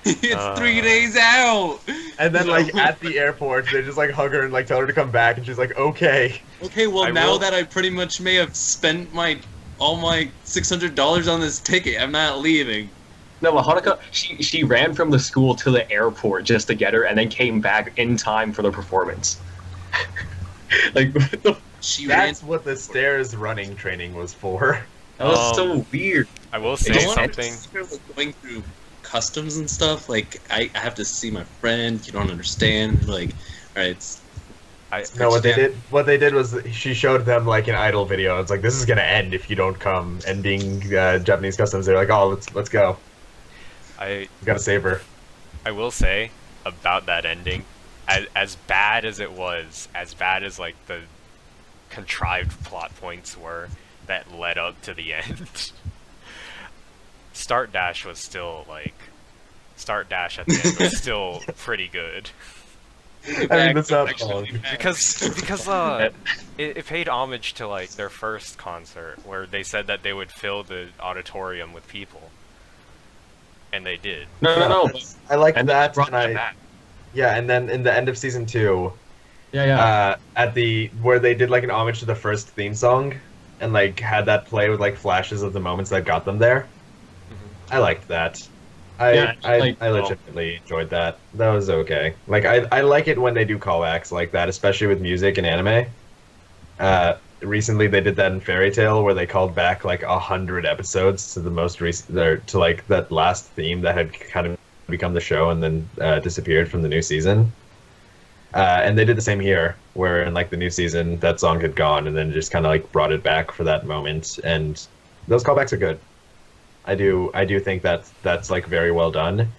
It's Uh. 3 days out. And then like at the airport, they just like hug her and like tell her to come back, and she's like, "Okay." Okay, well I now will- that I pretty much may have spent all my $600 on this ticket, I'm not leaving. No, but Haruka, she ran from the school to the airport just to get her, and then came back in time for the performance. Like, what the, She ran. That's what the stairs running training was for. that was so weird. I will It say just- something. Going through customs and stuff. Like I have to see my friend. You don't understand. Like, all right, it's No, what Yeah. they did was she showed them like an idol video. It's like, "This is gonna end if you don't come." And being Japanese customs, they're like, "Oh, let's go. I We gotta save her." I will say about that ending, as bad as it was, as bad as like the contrived plot points were that led up to the end. Start Dash was still like Start Dash at the end was still pretty good I mean, that's not wrong. because it paid homage to like their first concert where they said that they would fill the auditorium with people, and they did. No. I like And then that, brought and that back. yeah, and then in the end of season 2, Yeah. at the where they did like an homage to the first theme song, and like had that play with like flashes of the moments that got them there. I liked that. Yeah, I like, legitimately enjoyed that. That was okay. Like I like it when they do callbacks like that, especially with music and anime. Recently they did that in Fairy Tail where they called back like 100 episodes to the most recent, or to like that last theme that had kind of become the show and then disappeared from the new season. And they did the same here, where in like the new season that song had gone and then just kind of like brought it back for that moment, and those callbacks are good. I do think that's like very well done.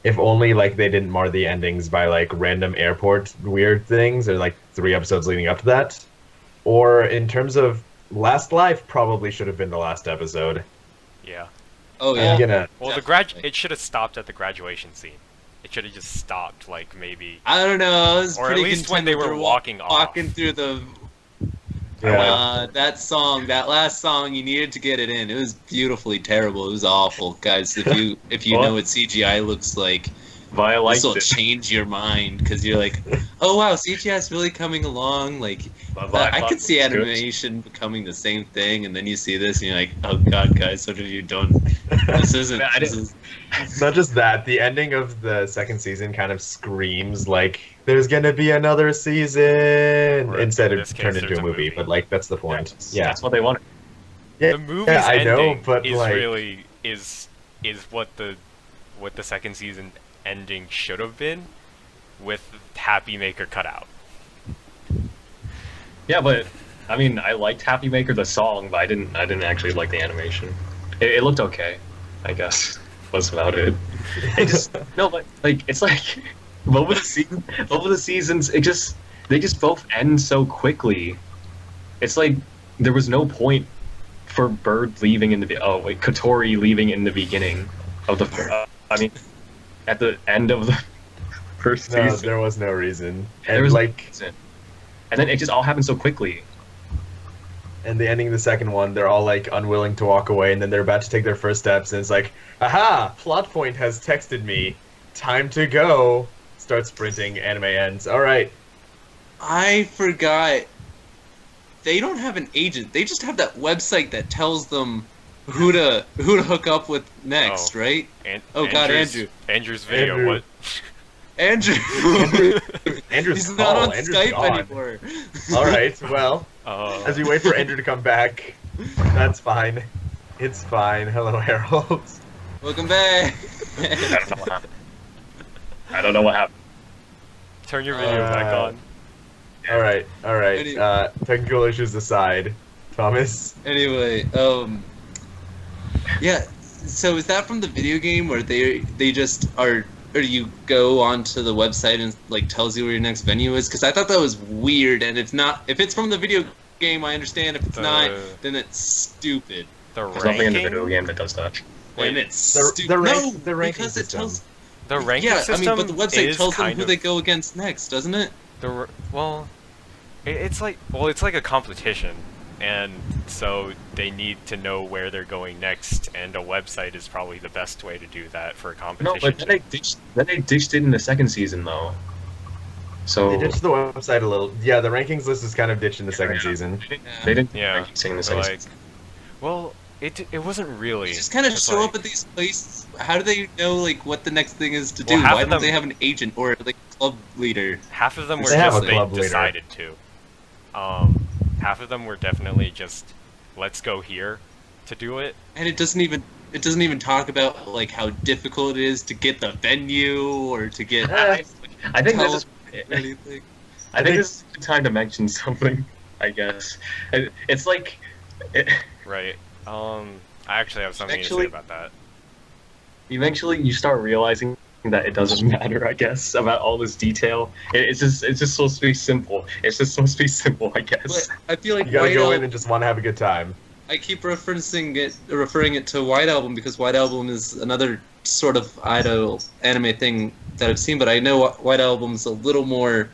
If only like they didn't mar the endings by like random airport weird things, or like 3 episodes leading up to that. Or in terms of Last Life, probably should have been the last episode. Yeah. Oh I'm yeah. gonna Well, Definitely. it should have stopped at the graduation scene. It should have just stopped like maybe, I don't know. I was or at pretty least when content they with were her walking off. walking through the yeah. that song, that last song. You needed to get it in. It was beautifully terrible. It was awful, guys. If you What? know what CGI looks like, Vi liked this will it. change your mind because you're like, oh wow, CGI is really coming along. Like I could see Good. animation becoming the same thing, and then you see this, and you're like, oh god, guys, what have you done? This isn't. I This didn't- is Not just that, the ending of the second season kind of screams like there's gonna be another season, Or instead in of this case, turned into there's a a movie. movie. But like that's the point. Yeah, That's what they wanted. yeah, The movie's yeah, I know, ending but is like really is what the second season ending should have been, with Happy Maker cut out. Yeah, but I mean, I liked Happy Maker the song, but I didn't actually like the animation. It looked okay, I guess. Was about it. It just no, but like it's like both of the seasons, they just both end so quickly. It's like there was no point for Bird leaving in the Kotori leaving in the beginning of the. I mean, at the end of the first no, season. there was no reason. There And was like, and then it just all happened so quickly. and the ending of the second one, they're all like unwilling to walk away, and then they're about to take their first steps, and it's like, aha! Plot point has texted me. Time to go. Start sprinting. Anime ends. All right. I forgot. They don't have an agent. They just have that website that tells them who to hook up with next, Oh. right? Oh God, Andrew's video. Andrew. What? Andrew. Andrew's He's not on Andrew's Skype gone. anymore. All right. Well, Uh, as we wait for Andrew to come back, that's fine. It's fine. Hello, Harold. Welcome back. I don't know what happened. I don't know what happened. Turn your video back on. All right. Any- Technical issues aside, Thomas. Anyway, yeah. So is that from the video game where they just are, or you go onto the website and like tells you where your next venue is? Because I thought that was weird, and if it's from the video game, I understand. If it's not, then it's stupid. The There's nothing in the ranking? video game that does that. And it's The stupid. ranking because it system. tells. The ranking Yeah, I system mean, but the website is tells them kind who of they go against next, doesn't it? It's like a competition, and so they need to know where they're going next, and a website is probably the best way to do that for a No, competition. but then they ditched it in the second season though. So They ditched the website a little. Yeah, the rankings list is kind of ditched in the second yeah. season. they didn't Yeah, rank in the but second like, season. well, it wasn't really. They just kind of It's show like- up at these places. How do they know like what the next thing is to Well, do? half Why of don't them- they have an agent or like a club leader? Half of them were They have just a they club leader. decided to. Half of them were definitely just let's go here to do it. And it doesn't even talk about like how difficult it is to get the venue or to get I think this is anything. I think this is a good time to mention something. I guess it's like Right. I actually have something to say Actually- about that. eventually you start realizing that it doesn't matter. I guess about all this detail. It's just supposed to be simple. It's just supposed to be simple. I guess. But I feel like You gotta White go in Album, and just want to have a good time. I keep referring it to White Album because White Album is another sort of idol anime thing that I've seen, but I know White Album's a little more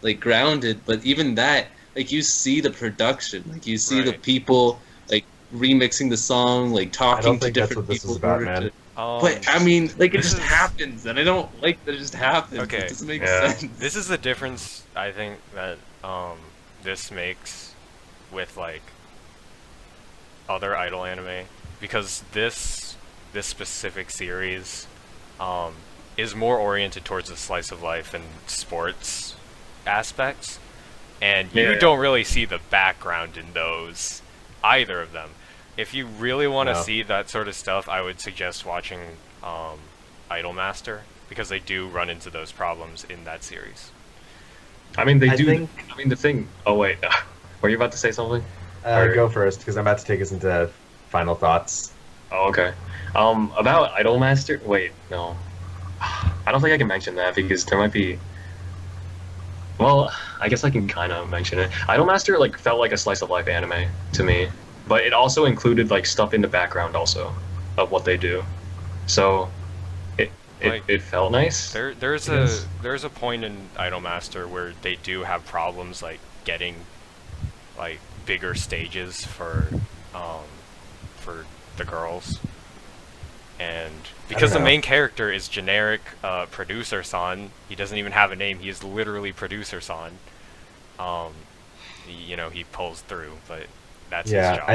like grounded. But even that, like you see the production, like you see the Right. people like remixing the song, like talking don't to think that's different what this people. is about, in order man. to- But I mean, like it this just is- happens, and I don't like that it just happens. Okay. It doesn't make Yeah. sense. This is the difference I think that this makes with like other idol anime, because this specific series is more oriented towards the slice of life and sports aspects, and you Yeah. don't really see the background in those, either of them. If you really want to No. see that sort of stuff, I would suggest watching Idolmaster, because they do run into those problems in that series. I mean, they I do. think- I mean, the thing. Oh wait, were you about to say something? Go first, because I'm about to take us into final thoughts. Oh, okay. About Idolmaster. Wait, no. I don't think I can mention that because there might be. Well, I guess I can kind of mention it. Idolmaster like felt like a slice of life anime to me, but it also included like stuff in the background also of what they do. So, Like, it felt nice. There's a point in Idolmaster where they do have problems like getting like bigger stages for the girls, and because the know. main character is generic producer son, he doesn't even have a name. He is literally producer son. He pulls through, but that's his Yeah, job.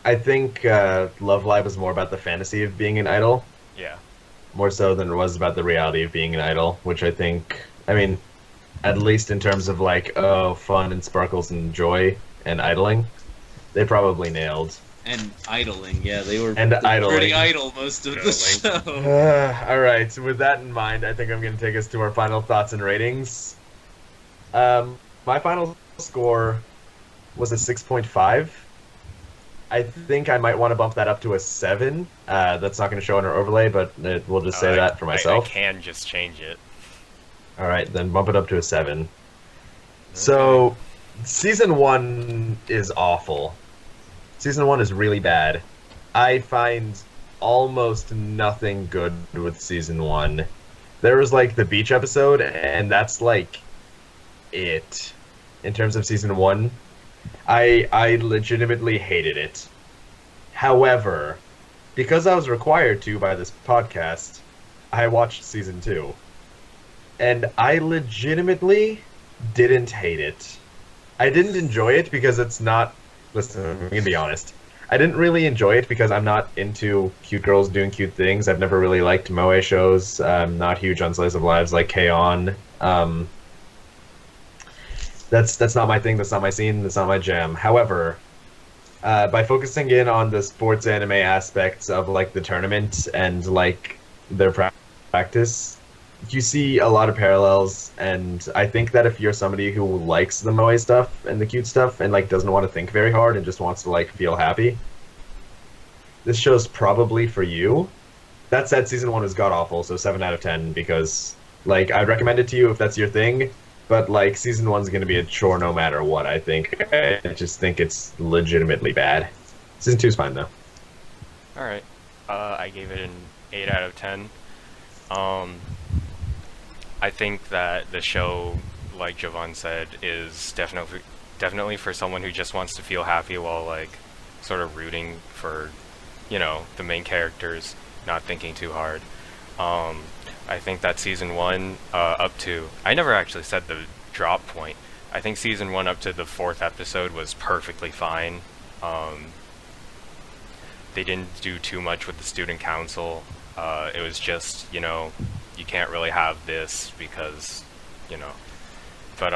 I think Love Live was more about the fantasy of being an idol, Yeah. more so than it was about the reality of being an idol, which I mean, at least in terms of like, fun and sparkles and joy and idling, they probably nailed. And idling, yeah, they were And pretty idling. idle most of the Idling. show. All right, so with that in mind, I think I'm going to take us to our final thoughts and ratings. My final score was a 6.5. I think I might want to bump that up to a 7. That's not going to show in our overlay, but we'll just say that for myself. I can just change it. All right, then bump it up to a 7. So, season 1 is awful. Season 1 is really bad. I find almost nothing good with season 1. There was like the beach episode, and that's like it in terms of season 1. I legitimately hated it. However, because I was required to by this podcast, I watched season 2. And I legitimately didn't hate it. I didn't enjoy it because it's not... Listen, I'm gonna be honest. I didn't really enjoy it because I'm not into cute girls doing cute things. I've never really liked moe shows. I'm not huge on slice of lives like K-On! That's not my thing. That's not my scene. That's not my jam. However, by focusing in on the sports anime aspects of like the tournament and like their practice, you see a lot of parallels, and I think that if you're somebody who likes the moe stuff and the cute stuff and like doesn't want to think very hard and just wants to like feel happy, this show's probably for you. That said, season 1 was god awful, so 7 out of 10 because like I'd recommend it to you if that's your thing, but like season 1's going to be a chore no matter what, I think. I just think it's legitimately bad. Season 2's fine though. Alright. I gave it an 8 out of 10. I think that the show, like Jovan said, is definitely for someone who just wants to feel happy while like sort of rooting for, you know, the main characters, not thinking too hard. I think that season 1 up to, I never actually said the drop point. I think season 1 up to the 4th episode was perfectly fine. They didn't do too much with the student council. It was just, you know, you can't really have this because, you know, but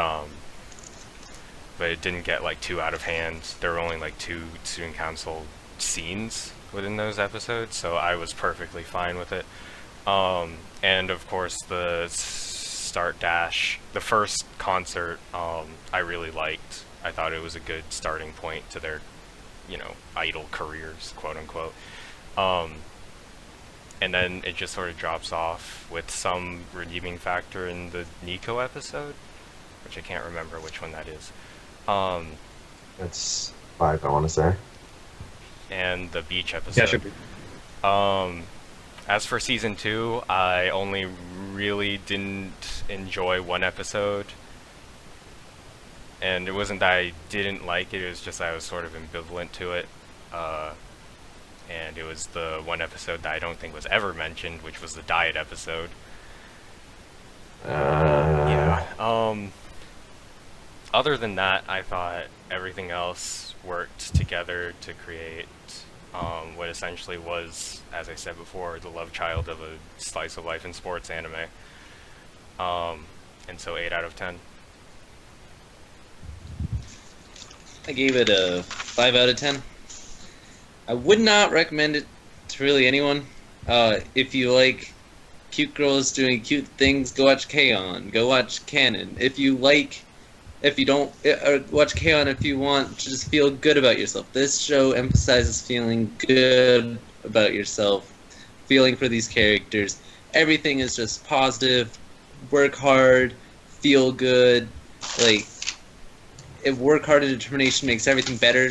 it didn't get like too out of hand. There were only like 2 student council scenes within those episodes, so I was perfectly fine with it. And of course the start dash, the first concert, I really liked. I thought it was a good starting point to their, you know, idol careers, quote unquote. And then it just sort of drops off with some redeeming factor in the Nico episode, which I can't remember which one that is. That's 5, I want to say. And the beach episode. Yeah, should be. As for season 2, I only really didn't enjoy one episode. And it wasn't that I didn't like it, it was just I was sort of ambivalent to it. And it was the one episode that I don't think was ever mentioned, which was the diet episode. Yeah. Other than that, I thought everything else worked together to create what essentially was, as I said before, the love child of a slice of life in sports anime. And so 8 out of 10. I gave it a 5 out of 10. I would not recommend it to really anyone. If you like cute girls doing cute things, go watch K-On! Go watch Canon. If you don't, watch K-On! If you want to just feel good about yourself. This show emphasizes feeling good about yourself, feeling for these characters. Everything is just positive, work hard, feel good, like, if work hard and determination makes everything better.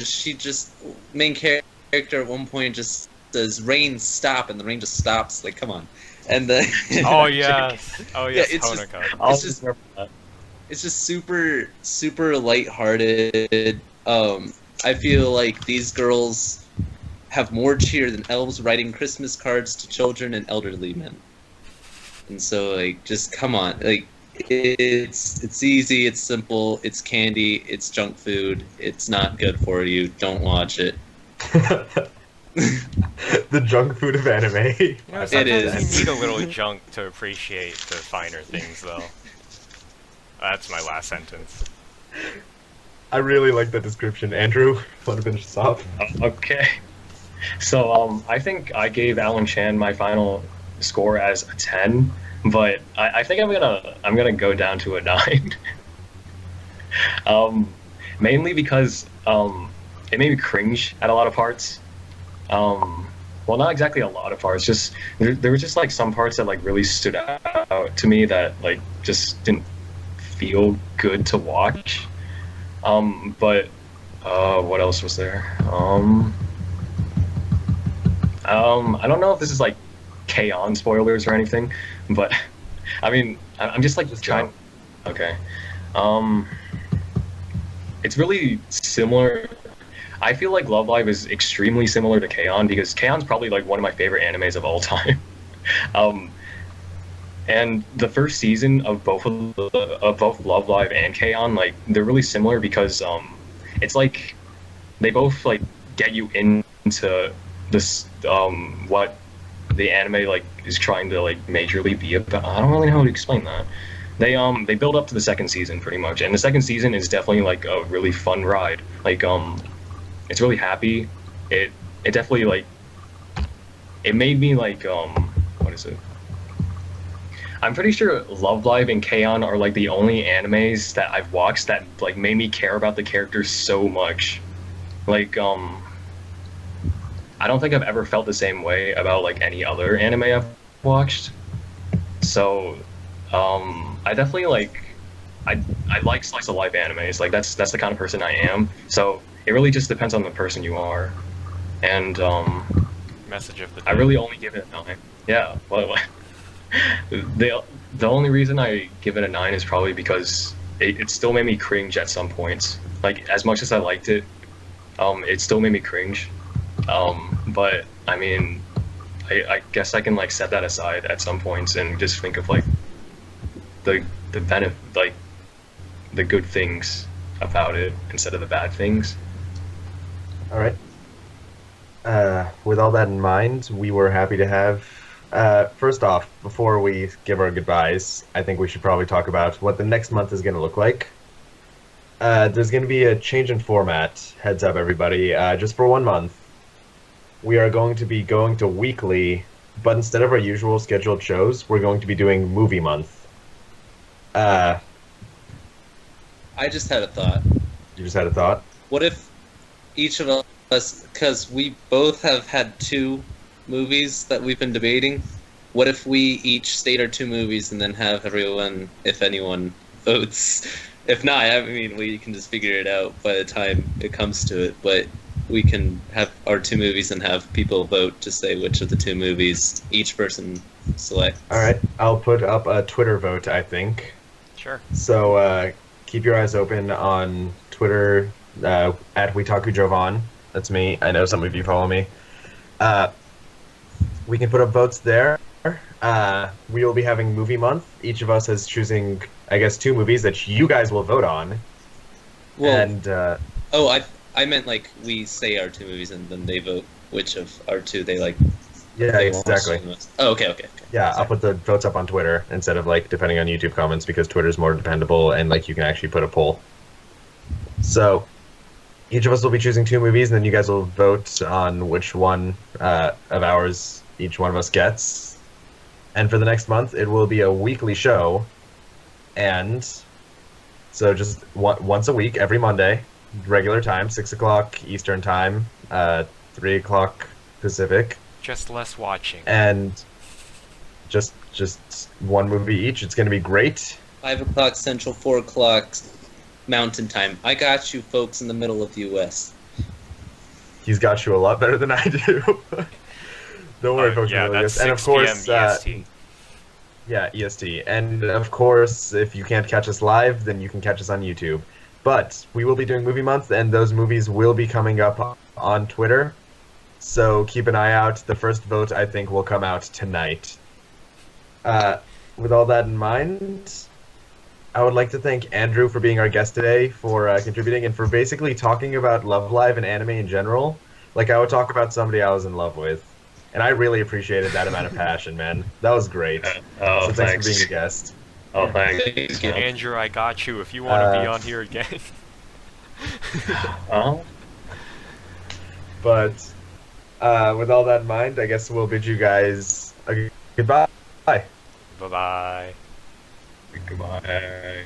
Main character at one point just says, "Rain, stop," and the rain just stops. Like, come on. And the Oh yes, it's Honoka. it's just super, super lighthearted. I feel like these girls have more cheer than elves writing Christmas cards to children and elderly men. And so, like, just come on, like, it's easy, it's simple, it's candy, it's junk food, it's not good for you. Don't watch it. The junk food of anime. You know, It sometimes is. you need a little junk to appreciate the finer things, though. That's my last sentence. I really like that description. Andrew, want to finish this off? Okay. So I think I gave Alan Chan my final score as a 10, but I think I'm gonna go down to a 9. Mainly because it made me cringe at a lot of parts. Well, not exactly a lot of parts. Just there were just like some parts that like really stood out to me that like just didn't feel good to watch. But what else was there? I don't know if this is like K-On! Spoilers or anything, but I mean, I'm just like trying. Okay. It's really similar. I feel like Love Live is extremely similar to K-On! Because K-On's probably like one of my favorite animes of all time. And the first season of both Love Live and K-On! Like they're really similar because it's like they both like get you into this what the anime like is trying to like majorly be about. I don't really know how to explain that. They build up to the second season pretty much, and the second season is definitely like a really fun ride. Like it's really happy. It definitely like it made me like what is it? I'm pretty sure Love Live and K-On! Are like the only animes that I've watched that like made me care about the characters so much. Like, I don't think I've ever felt the same way about like any other anime I've watched. So, I definitely like I like slice of life animes. Like that's the kind of person I am. So it really just depends on the person you are. And Message of the day. I really only give it a 9. Yeah. Well, the only reason I give it a 9 is probably because it still made me cringe at some points. Like as much as I liked it, it still made me cringe. But I mean, I guess I can like set that aside at some points and just think of like the benefit, like the good things about it instead of the bad things. All right. With all that in mind, we were happy to have. First off, before we give our goodbyes, I think we should probably talk about what the next month is going to look like. There's going to be a change in format. Heads up, everybody. Just for 1 month, we are going to be going to weekly, but instead of our usual scheduled shows, we're going to be doing movie month. I just had a thought. You just had a thought? What if each of us, because we both have had 2 movies that we've been debating, what if we each state our 2 movies and then have everyone, if anyone, votes? If not, I mean, we can just figure it out by the time it comes to it, but we can have our 2 movies and have people vote to say which of the 2 movies each person selects. All right. I'll put up a Twitter vote, I think. Sure. So keep your eyes open on Twitter at WeTaku Jovan. That's me. I know some of you follow me. We can put up votes there. We will be having movie month. Each of us is choosing, I guess, 2 movies that you guys will vote on. Well, And I meant like we say our 2 movies and then they vote which of our 2 they like. yeah, they watch exactly. the most. Oh, okay. Yeah, Sorry. I'll put the votes up on Twitter instead of like depending on YouTube comments because Twitter's more dependable and like you can actually put a poll. So each of us will be choosing 2 movies, and then you guys will vote on which one of ours each one of us gets. And for the next month, it will be a weekly show, and so just once a week, every Monday, regular time, 6 o'clock Eastern time, 3 o'clock Pacific. Just less watching. And just 1 movie each. It's going to be great. 5 o'clock Central, 4 o'clock Mountain Time. I got you, folks, in the middle of the U.S. He's got you a lot better than I do. Don't worry, folks. Yeah, that's 6 and of course, p.m. EST. Yeah, EST. And of course, if you can't catch us live, then you can catch us on YouTube. But we will be doing movie month, and those movies will be coming up on Twitter. So keep an eye out. The first vote, I think, will come out tonight. With all that in mind, I would like to thank Andrew for being our guest today, for contributing, and for basically talking about Love Live and anime in general. Like I would talk about somebody I was in love with. And I really appreciated that amount of passion, man. That was great. Oh, So thanks for being a guest. Oh, thanks. Thank you. Andrew, I got you if you want to be on here again. Oh. But with all that in mind, I guess we'll bid you guys a goodbye. Bye-bye. Goodbye.